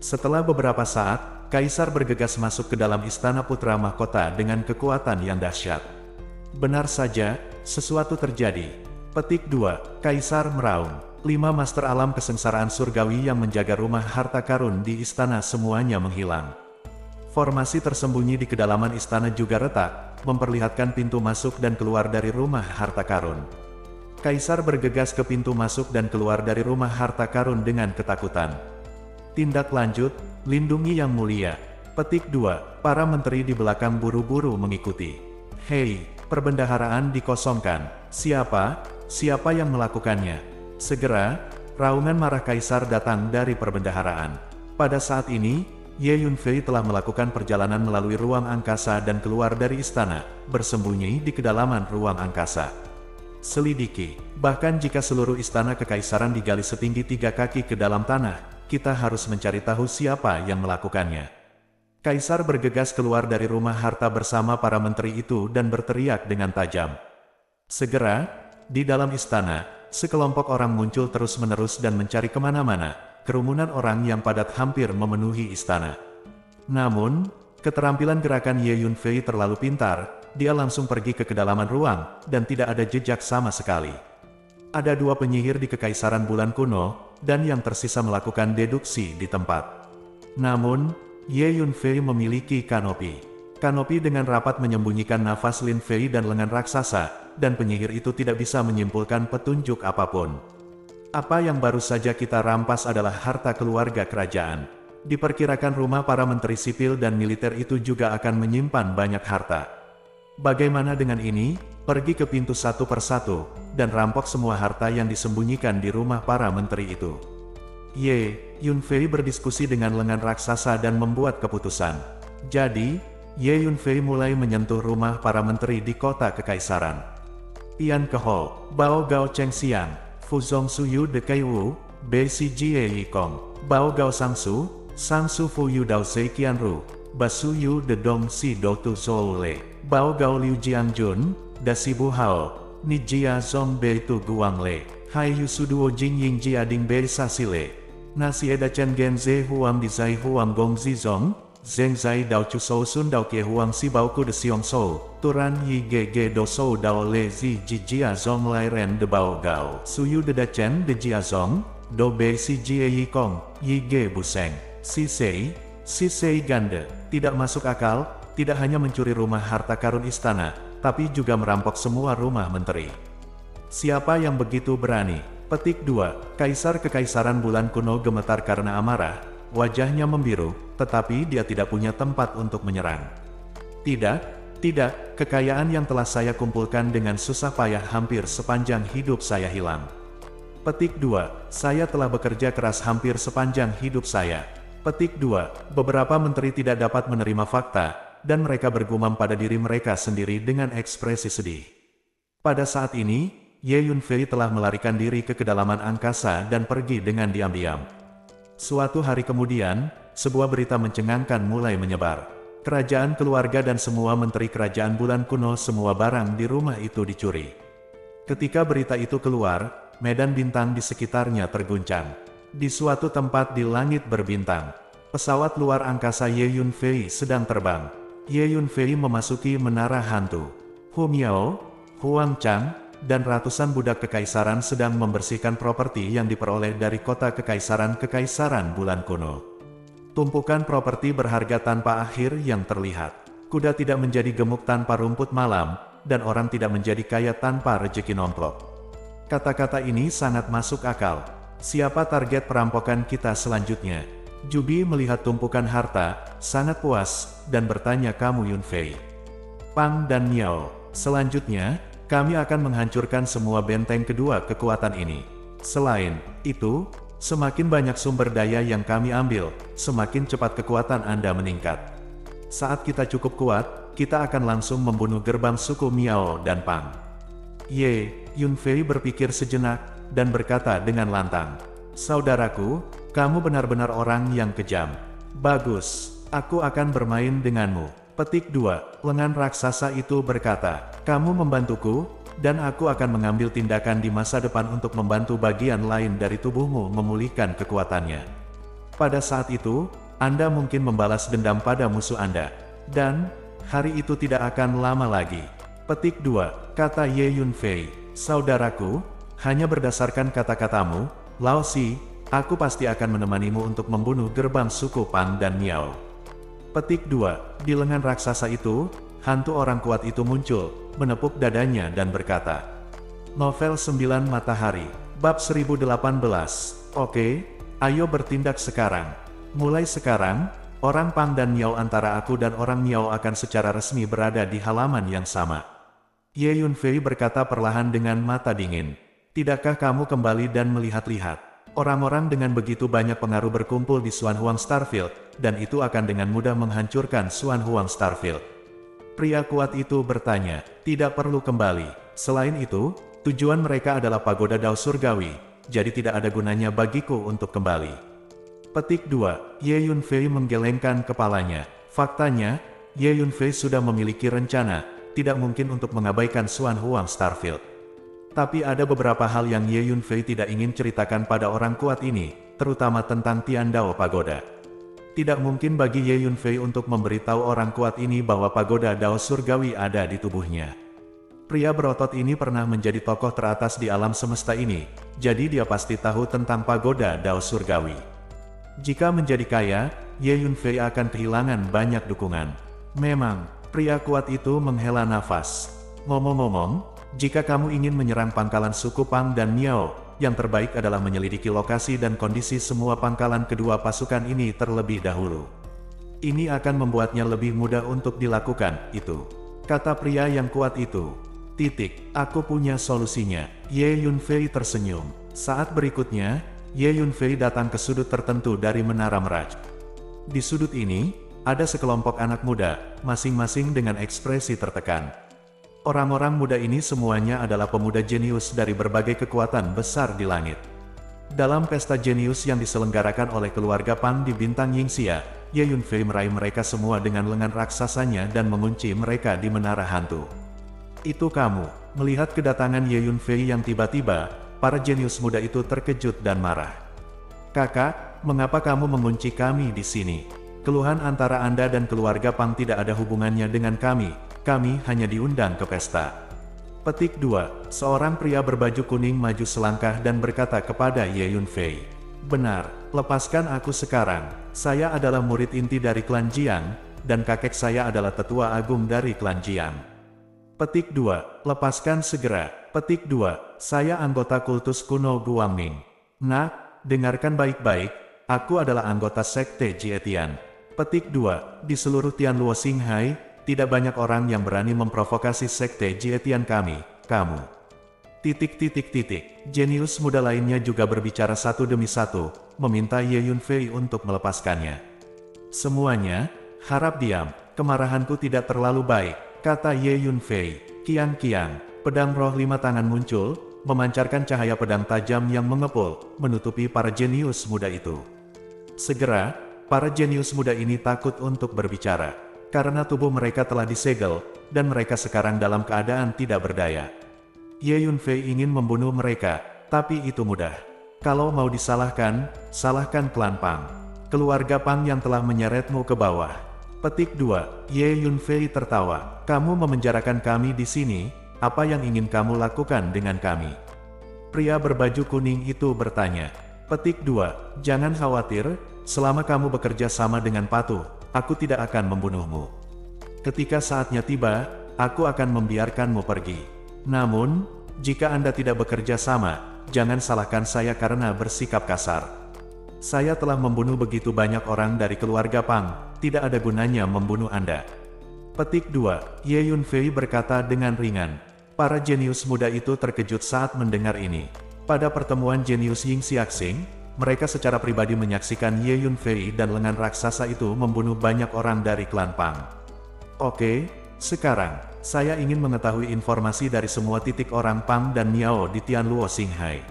Setelah beberapa saat, kaisar bergegas masuk ke dalam istana putra mahkota dengan kekuatan yang dahsyat. Benar saja, sesuatu terjadi. Petik 2. Kaisar meraung. 5 master alam kesengsaraan surgawi yang menjaga rumah harta karun di istana semuanya menghilang. Formasi tersembunyi di kedalaman istana juga retak, memperlihatkan pintu masuk dan keluar dari rumah harta karun. Kaisar bergegas ke pintu masuk dan keluar dari rumah harta karun dengan ketakutan. Tindak lanjut, lindungi yang mulia. Petik 2. Para menteri di belakang buru-buru mengikuti. Hei, perbendaharaan dikosongkan. Siapa? Siapa yang melakukannya? Segera, raungan marah kaisar datang dari perbendaharaan. Pada saat ini, Ye Yunfei telah melakukan perjalanan melalui ruang angkasa dan keluar dari istana, bersembunyi di kedalaman ruang angkasa. Selidiki, bahkan jika seluruh istana kekaisaran digali setinggi 3 kaki ke dalam tanah, kita harus mencari tahu siapa yang melakukannya. Kaisar bergegas keluar dari rumah harta bersama para menteri itu dan berteriak dengan tajam. Segera, di dalam istana, sekelompok orang muncul terus-menerus dan mencari kemana-mana. Kerumunan orang yang padat hampir memenuhi istana. Namun, keterampilan gerakan Ye Yunfei terlalu pintar, dia langsung pergi ke kedalaman ruang, dan tidak ada jejak sama sekali. Ada 2 penyihir di Kekaisaran Bulan Kuno, dan yang tersisa melakukan deduksi di tempat. Namun, Ye Yunfei memiliki kanopi. Kanopi dengan rapat menyembunyikan nafas Lin Fei dan lengan raksasa, dan penyihir itu tidak bisa menyimpulkan petunjuk apapun. Apa yang baru saja kita rampas adalah harta keluarga kerajaan. Diperkirakan rumah para menteri sipil dan militer itu juga akan menyimpan banyak harta. Bagaimana dengan ini? Pergi ke pintu satu persatu, dan rampok semua harta yang disembunyikan di rumah para menteri itu. Ye Yunfei berdiskusi dengan lengan raksasa dan membuat keputusan. Jadi, Ye Yunfei mulai menyentuh rumah para menteri di kota kekaisaran. Pian Keho, Bao Gao Cheng Xiang, Fuzong Suyu de Kaiwu, Bei Si Jie Yikong, Bao Gao Sangsu, Sangsu Fuyu Dao Zei Qianru, Basuyu de Dong Si Do Tu Zhou Le, Bao Gao Liu Jiangjun, Da Sibu Hao, Ni Jia Zong Bei Tu Guang Le, Hai Yu Suduo Jing Ying Jia Ding Bei Sa Si Le, Nasi Eda Chen Gen Ze Huang Di Zai Huang Gong Zi Zong, Zeng Zai Dao Chu Sou Sun Dao Kie Huang Si Bao Ku De Siong Sou, Turan Yi Ge Ge Do Sou Dao Le Zi Ji Jia Zong Lai Ren De Bao Gao, Suyu De Da Chen De Jia Zong, Do Bei Si Jie Yi Kong, Yi Ge Buseng, Si Sei Gande. Tidak masuk akal, tidak hanya mencuri rumah harta karun istana, tapi juga merampok semua rumah menteri. Siapa yang begitu berani? Petik 2. Kaisar Kekaisaran Bulan Kuno gemetar karena amarah, wajahnya membiru, tetapi dia tidak punya tempat untuk menyerang. Tidak, kekayaan yang telah saya kumpulkan dengan susah payah hampir sepanjang hidup saya hilang. Petik 2. Saya telah bekerja keras hampir sepanjang hidup saya. Petik 2. Beberapa menteri tidak dapat menerima fakta, dan mereka bergumam pada diri mereka sendiri dengan ekspresi sedih. Pada saat ini, Ye Yunfei telah melarikan diri ke kedalaman angkasa dan pergi dengan diam-diam. Suatu hari kemudian, sebuah berita mencengangkan mulai menyebar. Kerajaan keluarga dan semua menteri kerajaan Bulan Kuno semua barang di rumah itu dicuri. Ketika berita itu keluar, medan bintang di sekitarnya terguncang. Di suatu tempat di langit berbintang, pesawat luar angkasa Ye Yunfei sedang terbang. Ye Yunfei memasuki menara hantu. Hu Miao, Huang Chang, dan ratusan budak kekaisaran sedang membersihkan properti yang diperoleh dari kota Kekaisaran Bulan Kuno. Tumpukan properti berharga tanpa akhir yang terlihat. Kuda tidak menjadi gemuk tanpa rumput malam, dan orang tidak menjadi kaya tanpa rejeki nomplok. Kata-kata ini sangat masuk akal. Siapa target perampokan kita selanjutnya? Jubi melihat tumpukan harta, sangat puas, dan bertanya, kamu Yunfei, Pang dan Miao. Selanjutnya, kami akan menghancurkan semua benteng kedua kekuatan ini. Selain itu, semakin banyak sumber daya yang kami ambil, semakin cepat kekuatan Anda meningkat. Saat kita cukup kuat, kita akan langsung membunuh gerbang suku Miao dan Pang. Ye Yunfei berpikir sejenak, dan berkata dengan lantang, saudaraku, kamu benar-benar orang yang kejam. Bagus, aku akan bermain denganmu. Petik 2. Lengan raksasa itu berkata, kamu membantuku, dan aku akan mengambil tindakan di masa depan untuk membantu bagian lain dari tubuhmu memulihkan kekuatannya. Pada saat itu, Anda mungkin membalas dendam pada musuh Anda. Dan, hari itu tidak akan lama lagi. Petik 2. Kata Ye Yunfei, saudaraku, hanya berdasarkan kata-katamu, Lao Si, aku pasti akan menemanimu untuk membunuh gerbang suku Pang dan Miao. Petik 2. Di lengan raksasa itu, hantu orang kuat itu muncul, menepuk dadanya dan berkata, Novel 9 Matahari, Bab 1018, Oke, ayo bertindak sekarang. Mulai sekarang, Orang Pang dan Miao antara aku dan orang Miao akan secara resmi berada di halaman yang sama. Ye Yunfei berkata perlahan dengan mata dingin. Tidakkah kamu kembali dan melihat-lihat? Orang-orang dengan begitu banyak pengaruh berkumpul di Xuanhuang Starfield, dan itu akan dengan mudah menghancurkan Xuanhuang Starfield. Pria kuat itu bertanya, tidak perlu kembali. Selain itu, tujuan mereka adalah pagoda Dao Surgawi, jadi tidak ada gunanya bagiku untuk kembali. Petik 2. Ye Yunfei menggelengkan kepalanya. Faktanya, Ye Yunfei sudah memiliki rencana, tidak mungkin untuk mengabaikan Xuanhuang Starfield. Tapi ada beberapa hal yang Ye Yunfei tidak ingin ceritakan pada orang kuat ini, terutama tentang Tian Dao Pagoda. Tidak mungkin bagi Ye Yunfei untuk memberitahu orang kuat ini bahwa pagoda Dao Surgawi ada di tubuhnya. Pria berotot ini pernah menjadi tokoh teratas di alam semesta ini, jadi dia pasti tahu tentang pagoda Dao Surgawi. Jika menjadi kaya, Ye Yunfei akan kehilangan banyak dukungan. Memang, pria kuat itu menghela nafas. Ngomong-ngomong, jika kamu ingin menyerang pangkalan suku Pang dan Miao, yang terbaik adalah menyelidiki lokasi dan kondisi semua pangkalan kedua pasukan ini terlebih dahulu. Ini akan membuatnya lebih mudah untuk dilakukan, itu. Kata pria yang kuat itu. Aku punya solusinya. Ye Yunfei tersenyum. Saat berikutnya, Ye Yunfei datang ke sudut tertentu dari Menara Meraj. Di sudut ini, ada sekelompok anak muda, masing-masing dengan ekspresi tertekan. Orang-orang muda ini semuanya adalah pemuda jenius dari berbagai kekuatan besar di langit. Dalam pesta jenius yang diselenggarakan oleh keluarga Pang di Bintang Yingxia, Ye Yunfei meraih mereka semua dengan lengan raksasanya dan mengunci mereka di menara hantu. Itu kamu. Melihat kedatangan Ye Yunfei yang tiba-tiba, para jenius muda itu terkejut dan marah. Kakak, mengapa kamu mengunci kami di sini? Keluhan antara Anda dan keluarga Pang tidak ada hubungannya dengan kami hanya diundang ke pesta. Petik 2. Seorang pria berbaju kuning maju selangkah dan berkata kepada Ye Yunfei. Benar, lepaskan aku sekarang. Saya adalah murid inti dari klan Jiang, dan kakek saya adalah tetua agung dari klan Jiang. Petik 2. Lepaskan segera. Petik 2. Saya anggota kultus kuno Guangming. Nah, dengarkan baik-baik, aku adalah anggota sekte Jietian. Petik 2. Di seluruh Tianluo Xinghai, tidak banyak orang yang berani memprovokasi sekte Jietian kami, kamu. Jenius muda lainnya juga berbicara satu demi satu, meminta Ye Yunfei untuk melepaskannya. Semuanya, harap diam, kemarahanku tidak terlalu baik, kata Ye Yunfei. Kiang-kiang, pedang roh 5 tangan muncul, memancarkan cahaya pedang tajam yang mengepul, menutupi para jenius muda itu. Segera, para jenius muda ini takut untuk berbicara, karena tubuh mereka telah disegel, dan mereka sekarang dalam keadaan tidak berdaya. Ye Yunfei ingin membunuh mereka, tapi itu mudah. Kalau mau disalahkan, salahkan klan Pang. Keluarga Pang yang telah menyeretmu ke bawah. Petik 2. Ye Yunfei tertawa. Kamu memenjarakan kami di sini, apa yang ingin kamu lakukan dengan kami? Pria berbaju kuning itu bertanya. Petik 2. Jangan khawatir, selama kamu bekerja sama dengan patuh, aku tidak akan membunuhmu. Ketika saatnya tiba, aku akan membiarkanmu pergi. Namun, jika Anda tidak bekerja sama, jangan salahkan saya karena bersikap kasar. Saya telah membunuh begitu banyak orang dari keluarga Pang, tidak ada gunanya membunuh Anda. Petik 2. Ye Yunfei berkata dengan ringan. Para jenius muda itu terkejut saat mendengar ini. Pada pertemuan jenius Ying Xiaxing, mereka secara pribadi menyaksikan Ye Yunfei dan lengan raksasa itu membunuh banyak orang dari klan Pang. Oke, sekarang, saya ingin mengetahui informasi dari semua titik orang Pang dan Miao di Tianluo Xinghai.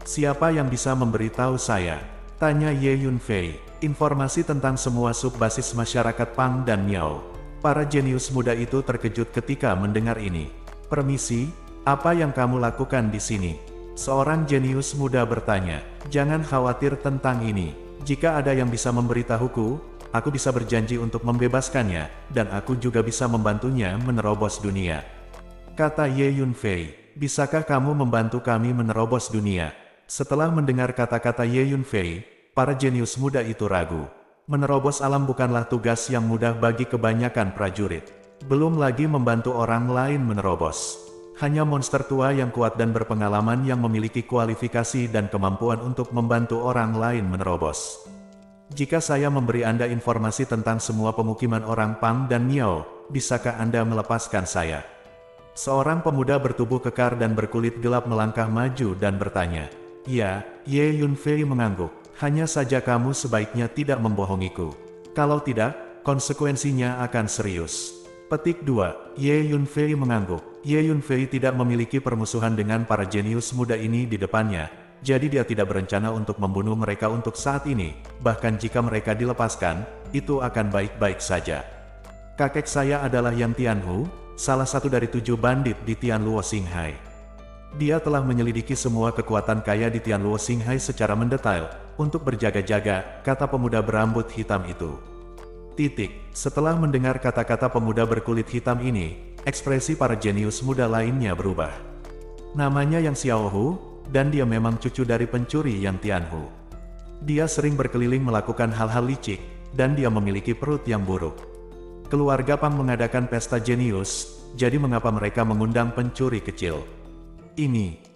Siapa yang bisa memberitahu saya? Tanya Ye Yunfei. Informasi tentang semua subbasis masyarakat Pang dan Miao. Para jenius muda itu terkejut ketika mendengar ini. Permisi, apa yang kamu lakukan di sini? Seorang jenius muda bertanya. Jangan khawatir tentang ini. Jika ada yang bisa memberitahuku, aku bisa berjanji untuk membebaskannya, dan aku juga bisa membantunya menerobos dunia. Kata Ye Yunfei, bisakah kamu membantu kami menerobos dunia? Setelah mendengar kata-kata Ye Yunfei, para jenius muda itu ragu. Menerobos alam bukanlah tugas yang mudah bagi kebanyakan prajurit. Belum lagi membantu orang lain menerobos. Hanya monster tua yang kuat dan berpengalaman yang memiliki kualifikasi dan kemampuan untuk membantu orang lain menerobos. Jika saya memberi Anda informasi tentang semua pemukiman orang Pang dan Miao, bisakah Anda melepaskan saya? Seorang pemuda bertubuh kekar dan berkulit gelap melangkah maju dan bertanya. Ya, Ye Yunfei mengangguk. Hanya saja kamu sebaiknya tidak membohongiku. Kalau tidak, konsekuensinya akan serius. Petik 2. Ye Yunfei mengangguk. Ye Yunfei tidak memiliki permusuhan dengan para jenius muda ini di depannya. Jadi dia tidak berencana untuk membunuh mereka untuk saat ini, bahkan jika mereka dilepaskan, itu akan baik-baik saja. Kakek saya adalah Yang Tianhu, salah satu dari 7 bandit di Tianluo Xinghai. Dia telah menyelidiki semua kekuatan kaya di Tianluo Xinghai secara mendetail, untuk berjaga-jaga, kata pemuda berambut hitam itu. Setelah mendengar kata-kata pemuda berkulit hitam ini, ekspresi para jenius muda lainnya berubah. Namanya Yang Xiaohu, dan dia memang cucu dari pencuri Yang Tianhu. Dia sering berkeliling melakukan hal-hal licik, dan dia memiliki perut yang buruk. Keluarga Pang mengadakan pesta jenius, jadi mengapa mereka mengundang pencuri kecil?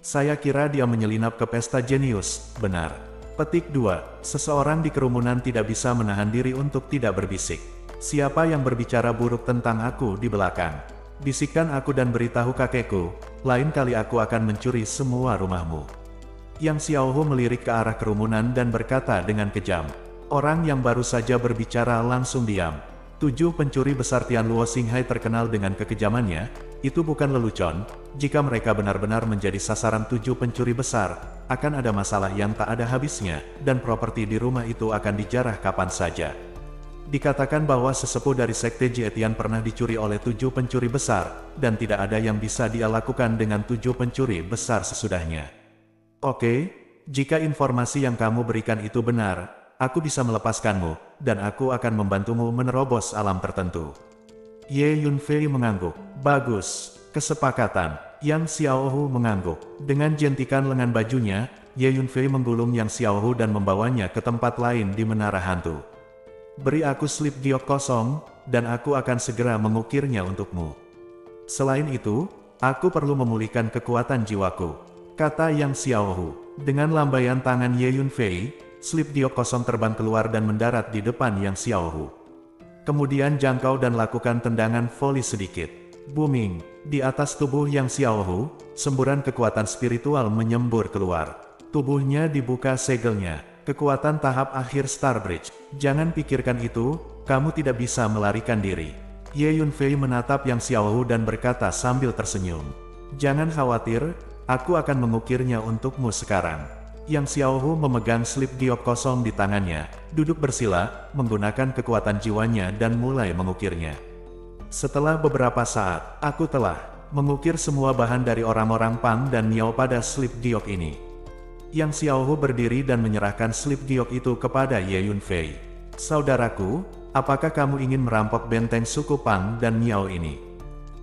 Saya kira dia menyelinap ke pesta jenius, benar. Petik 2. Seseorang di kerumunan tidak bisa menahan diri untuk tidak berbisik. Siapa yang berbicara buruk tentang aku di belakang? Bisikkan aku dan beritahu kakekku, lain kali aku akan mencuri semua rumahmu. Yang Xiaohu melirik ke arah kerumunan dan berkata dengan kejam. Orang yang baru saja berbicara langsung diam. 7 pencuri besar Tianluo Xinghai terkenal dengan kekejamannya, itu bukan lelucon. Jika mereka benar-benar menjadi sasaran 7 pencuri besar, akan ada masalah yang tak ada habisnya, dan properti di rumah itu akan dijarah kapan saja. Dikatakan bahwa sesepuh dari Sekte Jietian pernah dicuri oleh 7 pencuri besar, dan tidak ada yang bisa dia lakukan dengan 7 pencuri besar sesudahnya. Oke, jika informasi yang kamu berikan itu benar, aku bisa melepaskanmu, dan aku akan membantumu menerobos alam tertentu. Ye Yunfei mengangguk. Bagus, kesepakatan. Yang Xiaohu mengangguk. Dengan jentikan lengan bajunya, Ye Yunfei menggulung Yang Xiaohu dan membawanya ke tempat lain di menara hantu. Beri aku slip giok kosong, dan aku akan segera mengukirnya untukmu. Selain itu, aku perlu memulihkan kekuatan jiwaku, kata Yang Xiaohu. Dengan lambaian tangan Ye Yunfei, slip giok kosong terbang keluar dan mendarat di depan Yang Xiaohu. Kemudian jangkau dan lakukan tendangan voli sedikit. Booming, di atas tubuh Yang Xiaohu, semburan kekuatan spiritual menyembur keluar. Tubuhnya dibuka segelnya. Kekuatan tahap akhir Starbridge. Jangan pikirkan itu, kamu tidak bisa melarikan diri. Ye Yunfei menatap Yang Xiaohu dan berkata sambil tersenyum. Jangan khawatir, aku akan mengukirnya untukmu sekarang. Yang Xiaohu memegang slip giok kosong di tangannya, duduk bersila, menggunakan kekuatan jiwanya dan mulai mengukirnya. Setelah beberapa saat, aku telah mengukir semua bahan dari orang-orang Pang dan Miao pada slip giok ini. Yang Xiaohu berdiri dan menyerahkan slip giok itu kepada Ye Yunfei. Saudaraku, apakah kamu ingin merampok benteng suku Pang dan Miao ini?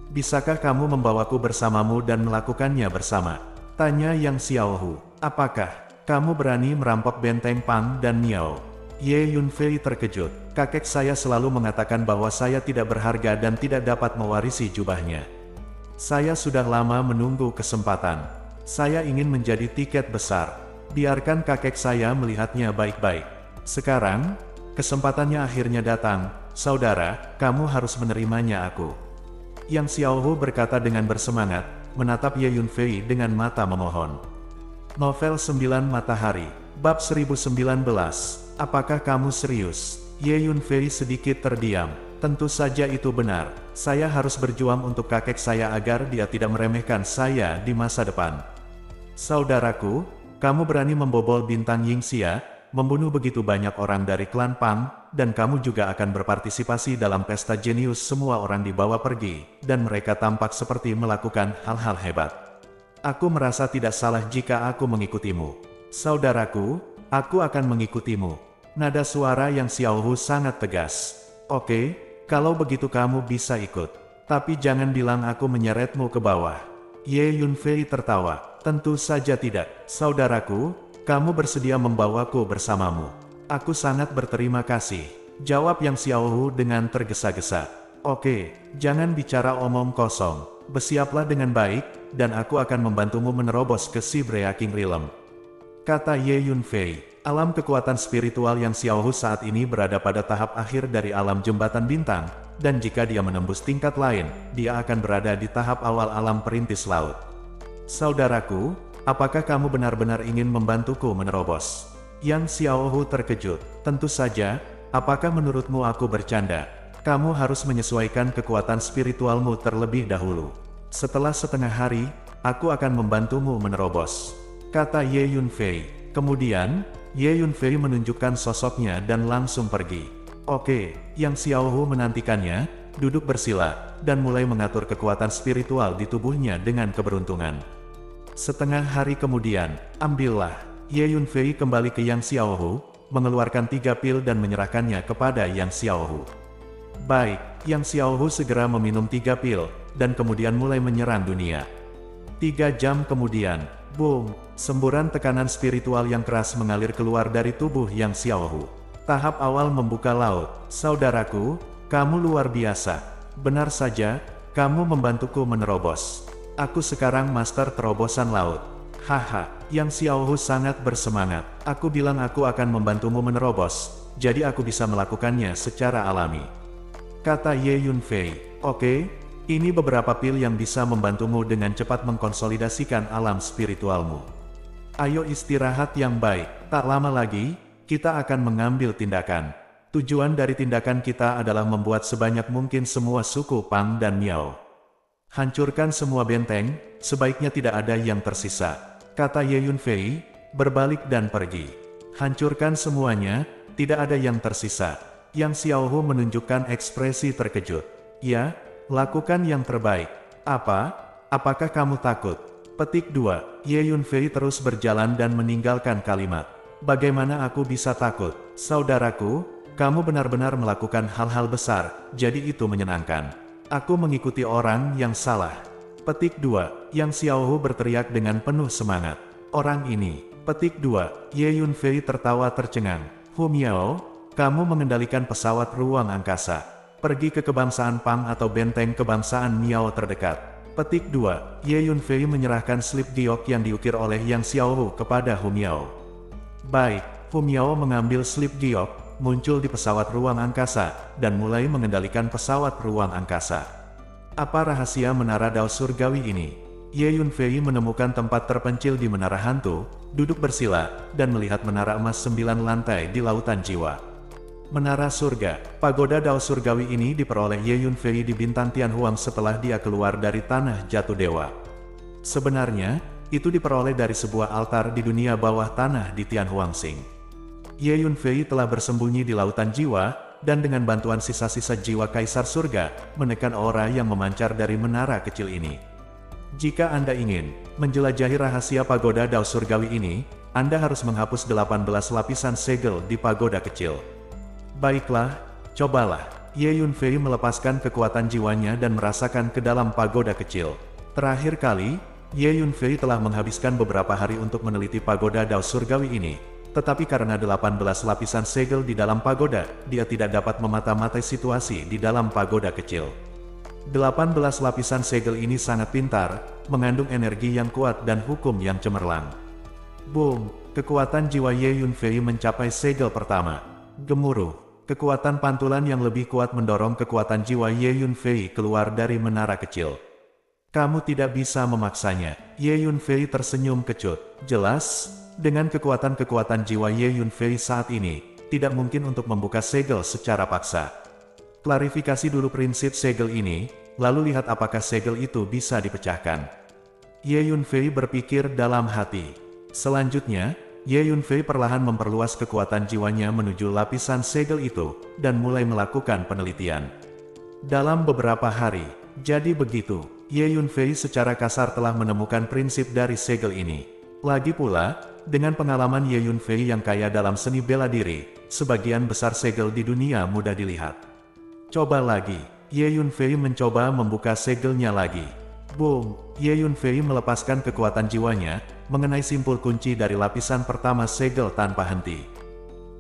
Bisakah kamu membawaku bersamamu dan melakukannya bersama? Tanya Yang Xiaohu. Apakah kamu berani merampok benteng Pang dan Miao? Ye Yunfei terkejut. Kakek saya selalu mengatakan bahwa saya tidak berharga dan tidak dapat mewarisi jubahnya. Saya sudah lama menunggu kesempatan. Saya ingin menjadi tiket besar. Biarkan kakek saya melihatnya baik-baik. Sekarang, kesempatannya akhirnya datang. Saudara, kamu harus menerimanya aku. Yang Xiaohu berkata dengan bersemangat, menatap Ye Yunfei dengan mata memohon. Novel 9 Matahari, Bab 1019. Apakah kamu serius? Ye Yunfei sedikit terdiam. Tentu saja itu benar. Saya harus berjuang untuk kakek saya agar dia tidak meremehkan saya di masa depan. Saudaraku, kamu berani membobol bintang Yingxia, membunuh begitu banyak orang dari klan Pang, dan kamu juga akan berpartisipasi dalam pesta jenius. Semua orang dibawa pergi, dan mereka tampak seperti melakukan hal-hal hebat. Aku merasa tidak salah jika aku mengikutimu. Saudaraku, aku akan mengikutimu. Nada suara Yang Xiaohu sangat tegas. Oke, kalau begitu kamu bisa ikut. Tapi jangan bilang aku menyeretmu ke bawah. Ye Yunfei tertawa. Tentu saja tidak, saudaraku, kamu bersedia membawaku bersamamu. Aku sangat berterima kasih, jawab Yang Xiaohu dengan tergesa-gesa. Oke, jangan bicara omong kosong, bersiaplah dengan baik, dan aku akan membantumu menerobos ke si Breaking Realm, kata Ye Yunfei. Alam kekuatan spiritual yang Xiaohu saat ini berada pada tahap akhir dari alam jembatan bintang, dan jika dia menembus tingkat lain, dia akan berada di tahap awal alam perintis laut. Saudaraku, apakah kamu benar-benar ingin membantuku menerobos? Yang Xiaohu terkejut. Tentu saja, apakah menurutmu aku bercanda? Kamu harus menyesuaikan kekuatan spiritualmu terlebih dahulu. Setelah setengah hari, aku akan membantumu menerobos, kata Ye Yunfei. Kemudian, Ye Yunfei menunjukkan sosoknya dan langsung pergi. Oke, Yang Xiaohu menantikannya, duduk bersila, dan mulai mengatur kekuatan spiritual di tubuhnya dengan keberuntungan. Setengah hari kemudian, ambillah. Ye Yunfei kembali ke Yang Xiaohu, mengeluarkan 3 pil dan menyerahkannya kepada Yang Xiaohu. Baik, Yang Xiaohu segera meminum 3 pil, dan kemudian mulai menyerang dunia. 3 jam kemudian, boom, semburan tekanan spiritual yang keras mengalir keluar dari tubuh Yang Xiaohu. Tahap awal membuka laut. Saudaraku, kamu luar biasa. Benar saja, kamu membantuku menerobos. Aku sekarang master terobosan laut. Haha, Yang Xiaohu sangat bersemangat. Aku bilang aku akan membantumu menerobos, jadi aku bisa melakukannya secara alami, kata Ye Yunfei. Oke. Ini beberapa pil yang bisa membantumu dengan cepat mengkonsolidasikan alam spiritualmu. Ayo istirahat yang baik, tak lama lagi, kita akan mengambil tindakan. Tujuan dari tindakan kita adalah membuat sebanyak mungkin semua suku Pang dan Miao. Hancurkan semua benteng, sebaiknya tidak ada yang tersisa, kata Ye Yunfei, berbalik dan pergi. Hancurkan semuanya, tidak ada yang tersisa. Yang Xiaohu menunjukkan ekspresi terkejut. Ya, lakukan yang terbaik. Apakah kamu takut? Petik 2. Ye Yunfei terus berjalan dan meninggalkan kalimat. Bagaimana aku bisa takut? Saudaraku, kamu benar-benar melakukan hal-hal besar, jadi itu menyenangkan. Aku mengikuti orang yang salah. Petik 2. Yang Xiaohu berteriak dengan penuh semangat. Orang ini. Petik 2. Ye Yunfei tertawa tercengang. Hu Miao, kamu mengendalikan pesawat ruang angkasa. Pergi ke kebangsaan Pang atau benteng kebangsaan Miao terdekat. Petik 2. Ye Yunfei menyerahkan slip giok yang diukir oleh Yang Xiaohu kepada Hu Miao. Baik, Hu Miao mengambil slip giok, muncul di pesawat ruang angkasa, dan mulai mengendalikan pesawat ruang angkasa. Apa rahasia menara Dao Surgawi ini? Ye Yunfei menemukan tempat terpencil di menara hantu, duduk bersila, dan melihat menara emas 9 lantai di lautan jiwa. Menara surga, pagoda Dao Surgawi ini diperoleh Ye Yunfei di bintang Tianhuang setelah dia keluar dari tanah jatuh dewa. Sebenarnya, itu diperoleh dari sebuah altar di dunia bawah tanah di Tianhuangsing. Ye Yunfei telah bersembunyi di lautan jiwa, dan dengan bantuan sisa-sisa jiwa Kaisar Surga, menekan aura yang memancar dari menara kecil ini. Jika Anda ingin menjelajahi rahasia pagoda Dao Surgawi ini, Anda harus menghapus 18 lapisan segel di pagoda kecil. Baiklah, cobalah. Ye Yunfei melepaskan kekuatan jiwanya dan merasakan ke dalam pagoda kecil. Terakhir kali, Ye Yunfei telah menghabiskan beberapa hari untuk meneliti pagoda Dao Surgawi ini. Tetapi karena 18 lapisan segel di dalam pagoda, dia tidak dapat memata-matai situasi di dalam pagoda kecil. 18 lapisan segel ini sangat pintar, mengandung energi yang kuat dan hukum yang cemerlang. Boom! Kekuatan jiwa Ye Yunfei mencapai segel pertama. Gemuruh. Kekuatan pantulan yang lebih kuat mendorong kekuatan jiwa Ye Yunfei keluar dari menara kecil. Kamu tidak bisa memaksanya. Ye Yunfei tersenyum kecut. Jelas, dengan kekuatan-kekuatan jiwa Ye Yunfei saat ini, tidak mungkin untuk membuka segel secara paksa. Klarifikasi dulu prinsip segel ini, lalu lihat apakah segel itu bisa dipecahkan. Ye Yunfei berpikir dalam hati. Selanjutnya, Ye Yunfei perlahan memperluas kekuatan jiwanya menuju lapisan segel itu, dan mulai melakukan penelitian. Dalam beberapa hari, jadi begitu, Ye Yunfei secara kasar telah menemukan prinsip dari segel ini. Lagi pula, dengan pengalaman Ye Yunfei yang kaya dalam seni bela diri, sebagian besar segel di dunia mudah dilihat. Coba lagi, Ye Yunfei mencoba membuka segelnya lagi. Boom! Ye Yunfei melepaskan kekuatan jiwanya, mengenai simpul kunci dari lapisan pertama segel tanpa henti.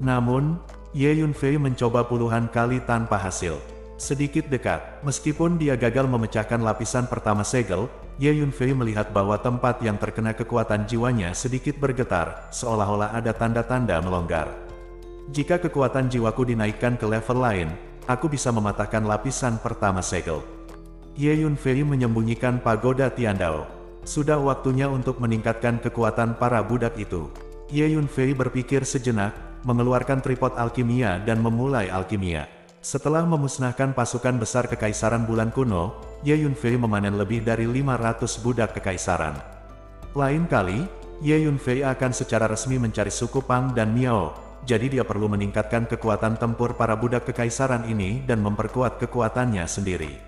Namun, Ye Yunfei mencoba puluhan kali tanpa hasil. Sedikit dekat, meskipun dia gagal memecahkan lapisan pertama segel, Ye Yunfei melihat bahwa tempat yang terkena kekuatan jiwanya sedikit bergetar, seolah-olah ada tanda-tanda melonggar. Jika kekuatan jiwaku dinaikkan ke level lain, aku bisa mematahkan lapisan pertama segel. Ye Yunfei menyembunyikan pagoda Tiandao. Sudah waktunya untuk meningkatkan kekuatan para budak itu. Ye Yunfei berpikir sejenak, mengeluarkan tripod alkimia dan memulai alkimia. Setelah memusnahkan pasukan besar Kekaisaran Bulan Kuno, Ye Yunfei memanen lebih dari 500 budak Kekaisaran. Lain kali, Ye Yunfei akan secara resmi mencari suku Pang dan Miao, jadi dia perlu meningkatkan kekuatan tempur para budak Kekaisaran ini dan memperkuat kekuatannya sendiri.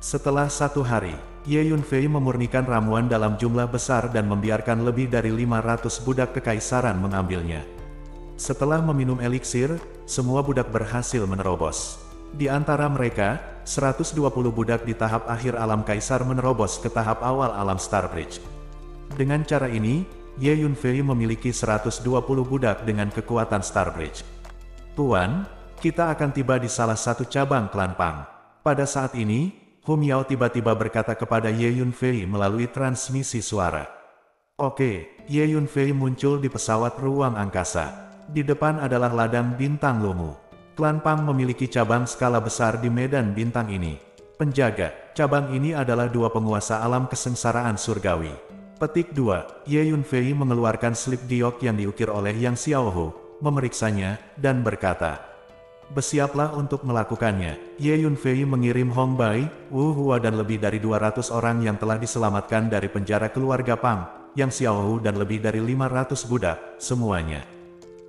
Setelah 1 hari, Ye Yunfei memurnikan ramuan dalam jumlah besar dan membiarkan lebih dari 500 budak Kekaisaran mengambilnya. Setelah meminum eliksir, semua budak berhasil menerobos. Di antara mereka, 120 budak di tahap akhir alam kaisar menerobos ke tahap awal alam Starbridge. Dengan cara ini, Ye Yunfei memiliki 120 budak dengan kekuatan Starbridge. Tuan, kita akan tiba di salah satu cabang klan Pang. Pada saat ini, Hu Miao tiba-tiba berkata kepada Ye Yunfei melalui transmisi suara. Oke, Ye Yunfei muncul di pesawat ruang angkasa. Di depan adalah ladang bintang Lumu. Klan Pang memiliki cabang skala besar di medan bintang ini. Penjaga, cabang ini adalah 2 penguasa alam kesengsaraan surgawi. Petik 2, Ye Yunfei mengeluarkan slip giok yang diukir oleh Yang Xiaohu, memeriksanya, dan berkata, bersiaplah untuk melakukannya. Ye Yunfei mengirim Hong Bai, Wu Hua dan lebih dari 200 orang yang telah diselamatkan dari penjara keluarga Pang, Yang Xiaohu dan lebih dari 500 budak, semuanya.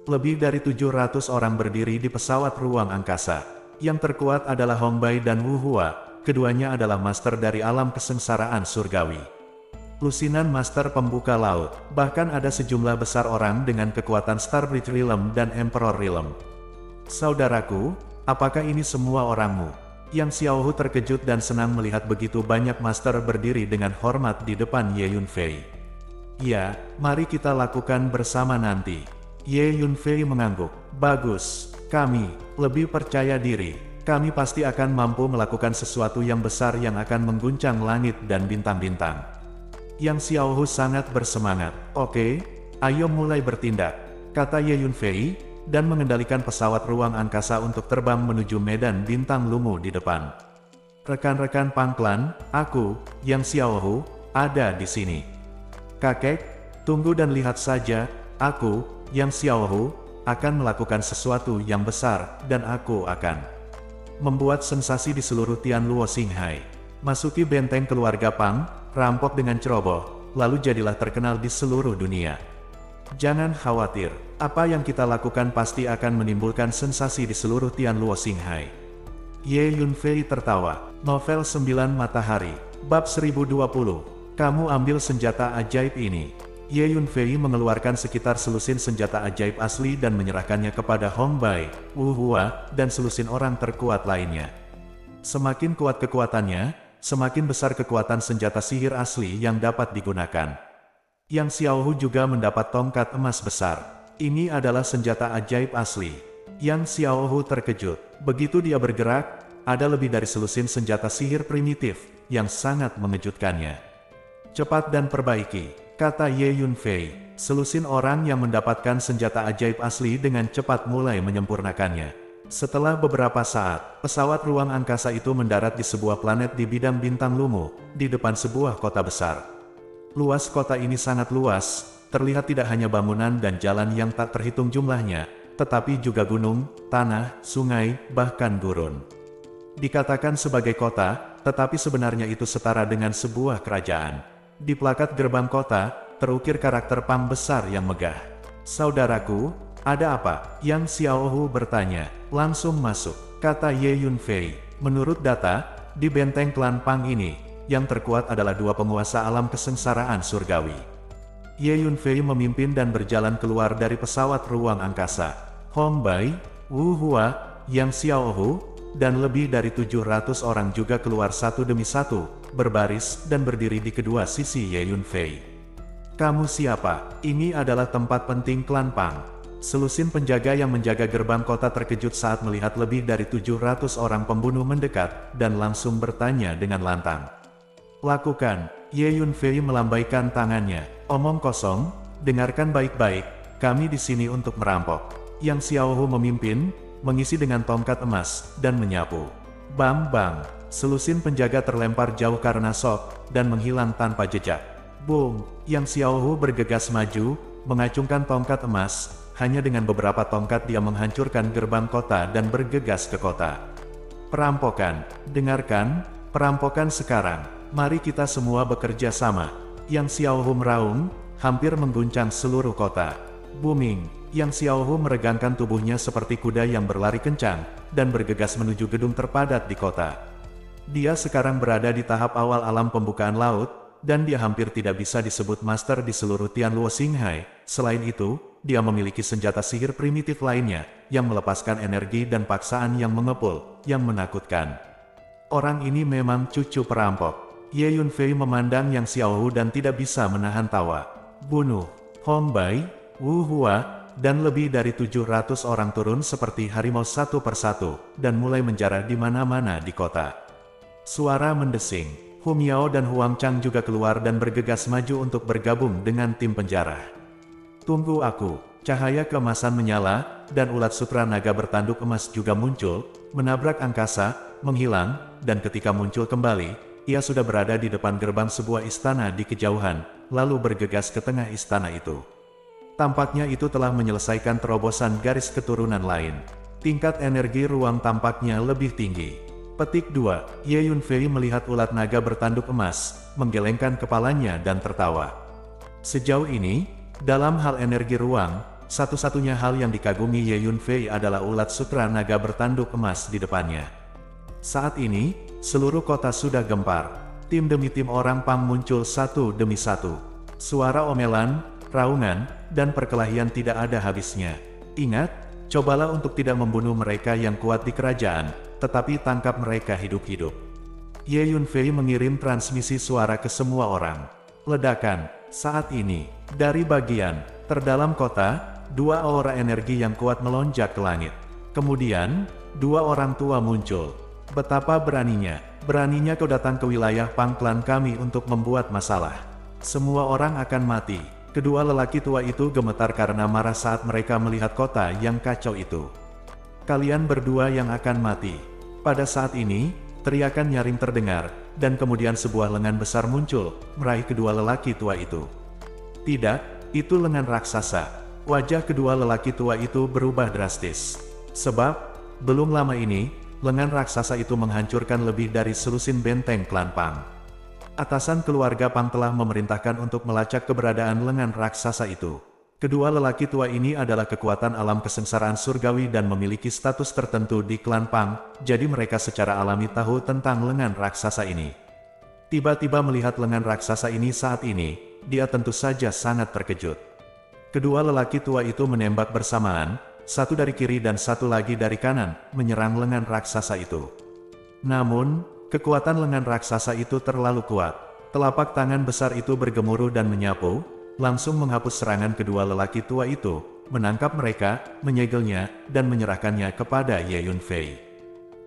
Lebih dari 700 orang berdiri di pesawat ruang angkasa. Yang terkuat adalah Hong Bai dan Wu Hua, keduanya adalah master dari alam kesengsaraan surgawi. Lusinan master pembuka laut, bahkan ada sejumlah besar orang dengan kekuatan Starbridge Realm dan Emperor Realm. Saudaraku, apakah ini semua orangmu? Yang Xiaohu terkejut dan senang melihat begitu banyak master berdiri dengan hormat di depan Ye Yunfei. Ya, mari kita lakukan bersama nanti. Ye Yunfei mengangguk. Bagus, kami lebih percaya diri. Kami pasti akan mampu melakukan sesuatu yang besar yang akan mengguncang langit dan bintang-bintang. Yang Xiaohu sangat bersemangat. Oke, ayo mulai bertindak, kata Ye Yunfei, dan mengendalikan pesawat ruang angkasa untuk terbang menuju medan bintang Lumu di depan. Rekan-rekan Pangklan, aku, Yang Xiaohu, ada di sini. Kakek, tunggu dan lihat saja, aku, Yang Xiaohu, akan melakukan sesuatu yang besar, dan aku akan membuat sensasi di seluruh Tianluo Xinghai. Masuki benteng keluarga Pang, rampok dengan ceroboh, lalu jadilah terkenal di seluruh dunia. Jangan khawatir, apa yang kita lakukan pasti akan menimbulkan sensasi di seluruh Tianluo Xinghai. Ye Yunfei tertawa. Novel 9 Matahari, Bab 1020. Kamu ambil senjata ajaib ini. Ye Yunfei mengeluarkan sekitar selusin senjata ajaib asli dan menyerahkannya kepada Hong Bai, Wu Hua, dan selusin orang terkuat lainnya. Semakin kuat kekuatannya, semakin besar kekuatan senjata sihir asli yang dapat digunakan. Yang Xiaohu juga mendapat tongkat emas besar. Ini adalah senjata ajaib asli. Yang Xiaohu terkejut. Begitu dia bergerak, ada lebih dari selusin senjata sihir primitif, yang sangat mengejutkannya. Cepat dan perbaiki, kata Ye Yunfei. Selusin orang yang mendapatkan senjata ajaib asli dengan cepat mulai menyempurnakannya. Setelah beberapa saat, pesawat ruang angkasa itu mendarat di sebuah planet di bidang bintang Lumu, di depan sebuah kota besar. Luas kota ini sangat luas, terlihat tidak hanya bangunan dan jalan yang tak terhitung jumlahnya, tetapi juga gunung, tanah, sungai, bahkan gurun. Dikatakan sebagai kota, tetapi sebenarnya itu setara dengan sebuah kerajaan. Di plakat gerbang kota, terukir karakter Pang besar yang megah. Saudaraku, ada apa? Yang Xiaohu bertanya. Langsung masuk, kata Ye Yunfei. Menurut data, di benteng klan Pang ini, yang terkuat adalah 2 penguasa alam kesengsaraan surgawi. Ye Yunfei memimpin dan berjalan keluar dari pesawat ruang angkasa. Hong Bai, Wu Hua, Yang Xiaohu, dan lebih dari 700 orang juga keluar satu demi satu, berbaris dan berdiri di kedua sisi Ye Yunfei. Kamu siapa? Ini adalah tempat penting klan Pang. Selusin penjaga yang menjaga gerbang kota terkejut saat melihat lebih dari 700 orang pembunuh mendekat, dan langsung bertanya dengan lantang. Lakukan, Ye Yunfei melambaikan tangannya. Omong kosong, dengarkan baik-baik, kami di sini untuk merampok. Yang Xiaohu memimpin, mengisi dengan tongkat emas, dan menyapu. Bang bang, selusin penjaga terlempar jauh karena shock, dan menghilang tanpa jejak. Boom, Yang Xiaohu bergegas maju, mengacungkan tongkat emas. Hanya dengan beberapa tongkat dia menghancurkan gerbang kota dan bergegas ke kota. Perampokan, dengarkan, perampokan sekarang. Mari kita semua bekerja sama. Yang Xiaohu meraung, hampir mengguncang seluruh kota. Booming, Yang Xiaohu meregangkan tubuhnya seperti kuda yang berlari kencang, dan bergegas menuju gedung terpadat di kota. Dia sekarang berada di tahap awal alam pembukaan laut, dan dia hampir tidak bisa disebut master di seluruh Tianluo Xinghai. Selain itu, dia memiliki senjata sihir primitif lainnya, yang melepaskan energi dan paksaan yang mengepul, yang menakutkan. Orang ini memang cucu perampok. Ye Yunfei memandang Yang Xiaohu dan tidak bisa menahan tawa. Bunuh, Hong Bai, Wu Hua, dan lebih dari 700 orang turun seperti harimau satu persatu, dan mulai menjarah di mana-mana di kota. Suara mendesing. Hu Miao dan Huang Chang juga keluar dan bergegas maju untuk bergabung dengan tim penjara. Tunggu aku, cahaya keemasan menyala, dan ulat sutra naga bertanduk emas juga muncul, menabrak angkasa, menghilang, dan ketika muncul kembali, ia sudah berada di depan gerbang sebuah istana di kejauhan, lalu bergegas ke tengah istana itu. Tampaknya itu telah menyelesaikan terobosan garis keturunan lain. Tingkat energi ruang tampaknya lebih tinggi. Petik 2, Ye Yunfei melihat ulat naga bertanduk emas, menggelengkan kepalanya dan tertawa. Sejauh ini, dalam hal energi ruang, satu-satunya hal yang dikagumi Ye Yunfei adalah ulat sutra naga bertanduk emas di depannya. Saat ini, seluruh kota sudah gempar. Tim demi tim orang Pang muncul satu demi satu. Suara omelan, raungan, dan perkelahian tidak ada habisnya. Ingat, cobalah untuk tidak membunuh mereka yang kuat di kerajaan, tetapi tangkap mereka hidup-hidup. Ye Yunfei mengirim transmisi suara ke semua orang. Ledakan, saat ini, dari bagian terdalam kota, dua aura energi yang kuat melonjak ke langit. Kemudian, dua orang tua muncul. Betapa beraninya kau datang ke wilayah Pang klan kami untuk membuat masalah. Semua orang akan mati. Kedua lelaki tua itu gemetar karena marah saat mereka melihat kota yang kacau itu. Kalian berdua yang akan mati. Pada saat ini, teriakan nyaring terdengar, dan kemudian sebuah lengan besar muncul, meraih kedua lelaki tua itu. Tidak, itu lengan raksasa. Wajah kedua lelaki tua itu berubah drastis. Sebab, belum lama ini, lengan raksasa itu menghancurkan lebih dari selusin benteng klan Pang. Atasan keluarga Pang telah memerintahkan untuk melacak keberadaan lengan raksasa itu. Kedua lelaki tua ini adalah kekuatan alam kesengsaraan surgawi dan memiliki status tertentu di klan Pang, jadi mereka secara alami tahu tentang lengan raksasa ini. Tiba-tiba melihat lengan raksasa ini saat ini, dia tentu saja sangat terkejut. Kedua lelaki tua itu menembak bersamaan, satu dari kiri dan satu lagi dari kanan, menyerang lengan raksasa itu. Namun, kekuatan lengan raksasa itu terlalu kuat. Telapak tangan besar itu bergemuruh dan menyapu, langsung menghapus serangan kedua lelaki tua itu, menangkap mereka, menyegelnya, dan menyerahkannya kepada Ye Yunfei.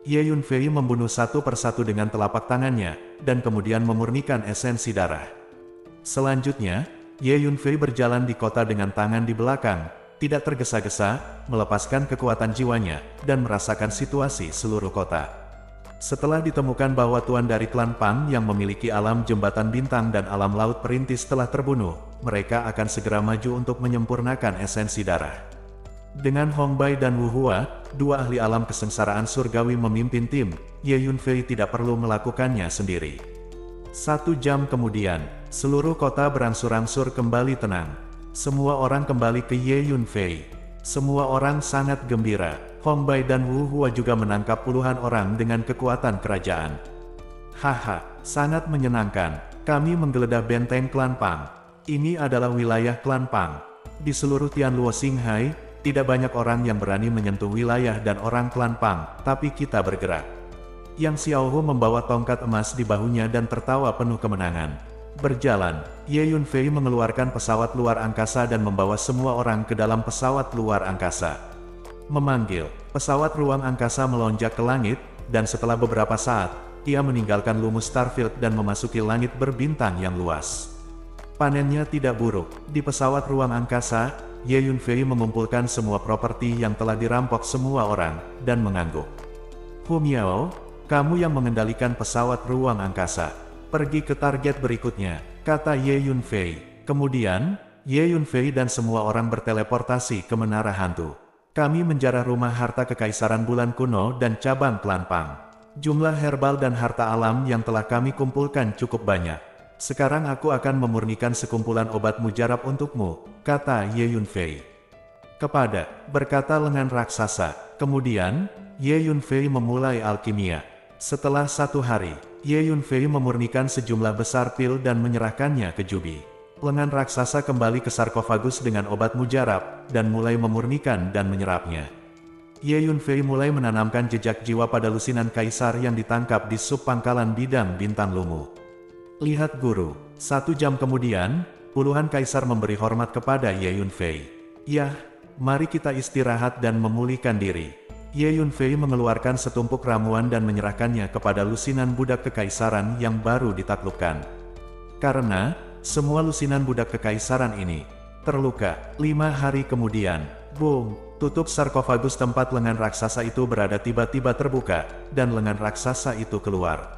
Ye Yunfei membunuh satu persatu dengan telapak tangannya, dan kemudian memurnikan esensi darah. Selanjutnya, Ye Yunfei berjalan di kota dengan tangan di belakang, tidak tergesa-gesa, melepaskan kekuatan jiwanya, dan merasakan situasi seluruh kota. Setelah ditemukan bahwa tuan dari klan Pang yang memiliki alam jembatan bintang dan alam laut perintis telah terbunuh, mereka akan segera maju untuk menyempurnakan esensi darah. Dengan Hong Bai dan Wu Hua, dua ahli alam kesengsaraan surgawi memimpin tim, Ye Yunfei tidak perlu melakukannya sendiri. 1 jam kemudian, seluruh kota berangsur-angsur kembali tenang. Semua orang kembali ke Ye Yunfei. Semua orang sangat gembira. Hong Bai dan Wu Hua juga menangkap puluhan orang dengan kekuatan kerajaan. Haha, sangat menyenangkan. Kami menggeledah benteng klan Pang. Ini adalah wilayah klan Pang. Di seluruh Tianluo Xinghai, tidak banyak orang yang berani menyentuh wilayah dan orang klan Pang, tapi kita bergerak. Yang Xiaohu membawa tongkat emas di bahunya dan tertawa penuh kemenangan. Berjalan, Ye Yunfei mengeluarkan pesawat luar angkasa dan membawa semua orang ke dalam pesawat luar angkasa. Memanggil, pesawat ruang angkasa melonjak ke langit, dan setelah beberapa saat, ia meninggalkan lumus Starfield dan memasuki langit berbintang yang luas. Panennya tidak buruk. Di pesawat ruang angkasa, Ye Yunfei mengumpulkan semua properti yang telah dirampok semua orang, dan mengangguk. Hu Miao, kamu yang mengendalikan pesawat ruang angkasa. Pergi ke target berikutnya, kata Ye Yunfei. Kemudian, Ye Yunfei dan semua orang berteleportasi ke menara hantu. Kami menjarah rumah harta kekaisaran bulan kuno dan cabang klan Pang. Jumlah herbal dan harta alam yang telah kami kumpulkan cukup banyak. Sekarang aku akan memurnikan sekumpulan obat mujarab untukmu, kata Ye Yunfei. Berkata lengan raksasa. Kemudian, Ye Yunfei memulai alkimia. Setelah 1 hari, Ye Yunfei memurnikan sejumlah besar pil dan menyerahkannya ke Jubi. Lengan raksasa kembali ke sarkofagus dengan obat mujarab, dan mulai memurnikan dan menyerapnya. Ye Yunfei mulai menanamkan jejak jiwa pada lusinan kaisar yang ditangkap di sub pangkalan bidang bintang lumu. Lihat guru. 1 jam kemudian, puluhan kaisar memberi hormat kepada Ye Yunfei. Yah, mari kita istirahat dan memulihkan diri. Ye Yunfei mengeluarkan setumpuk ramuan dan menyerahkannya kepada lusinan budak kekaisaran yang baru ditaklukkan. Karena, semua lusinan budak kekaisaran ini terluka. 5 hari kemudian, boom, tutup sarkofagus tempat lengan raksasa itu berada tiba-tiba terbuka, dan lengan raksasa itu keluar.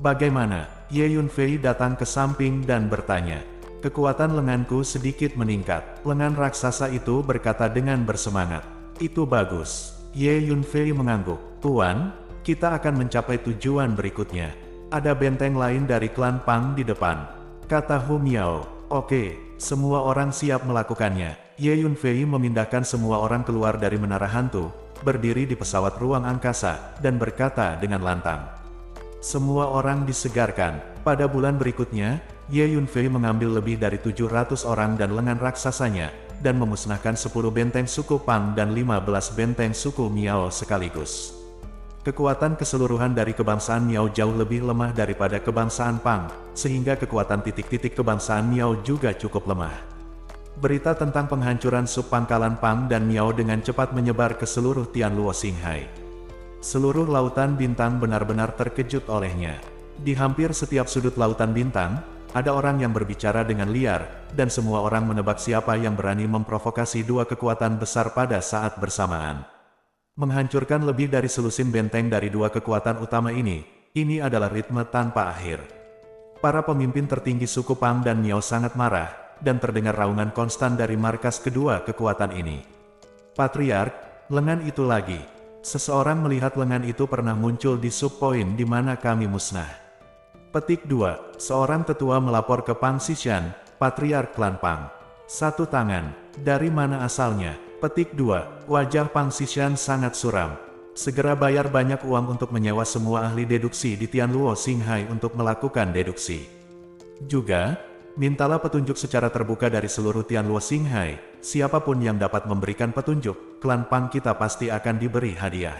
Bagaimana? Ye Yunfei datang ke samping dan bertanya. Kekuatan lenganku sedikit meningkat. Lengan raksasa itu berkata dengan bersemangat. Itu bagus. Ye Yunfei mengangguk. Tuan, kita akan mencapai tujuan berikutnya. Ada benteng lain dari klan Pang di depan, kata Hu Miao. Oke, semua orang siap melakukannya. Ye Yunfei memindahkan semua orang keluar dari menara hantu, berdiri di pesawat ruang angkasa, dan berkata dengan lantang. Semua orang disegarkan. Pada bulan berikutnya, Ye Yunfei mengambil lebih dari 700 orang dan lengan raksasanya, dan memusnahkan 10 benteng suku Pang dan 15 benteng suku Miao sekaligus. Kekuatan keseluruhan dari kebangsaan Miao jauh lebih lemah daripada kebangsaan Pang, sehingga kekuatan titik-titik kebangsaan Miao juga cukup lemah. Berita tentang penghancuran sub pangkalan Pang dan Miao dengan cepat menyebar ke seluruh Tianluo Xinghai. Seluruh lautan bintang benar-benar terkejut olehnya. Di hampir setiap sudut lautan bintang, ada orang yang berbicara dengan liar, dan semua orang menebak siapa yang berani memprovokasi 2 kekuatan besar pada saat bersamaan. Menghancurkan lebih dari selusin benteng dari 2 kekuatan utama ini adalah ritme tanpa akhir. Para pemimpin tertinggi suku Pang dan Miao sangat marah, dan terdengar raungan konstan dari markas kedua kekuatan ini. Patriark, lengan itu lagi. Seseorang melihat lengan itu pernah muncul di subpoin di mana kami musnah. Petik 2. Seorang tetua melapor ke Pang Xishan, Patriark klan Pang. 1 tangan. Dari mana asalnya? Petik 2. Wajah Pang Xishan sangat suram. Segera bayar banyak uang untuk menyewa semua ahli deduksi di Tianluo Xinghai untuk melakukan deduksi. Juga, mintalah petunjuk secara terbuka dari seluruh Tianluo Xinghai. Siapapun yang dapat memberikan petunjuk, klan Pang kita pasti akan diberi hadiah.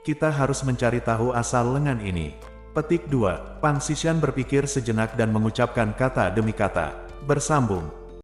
Kita harus mencari tahu asal lengan ini. Petik 2. Pang Xishan berpikir sejenak dan mengucapkan kata demi kata. Bersambung.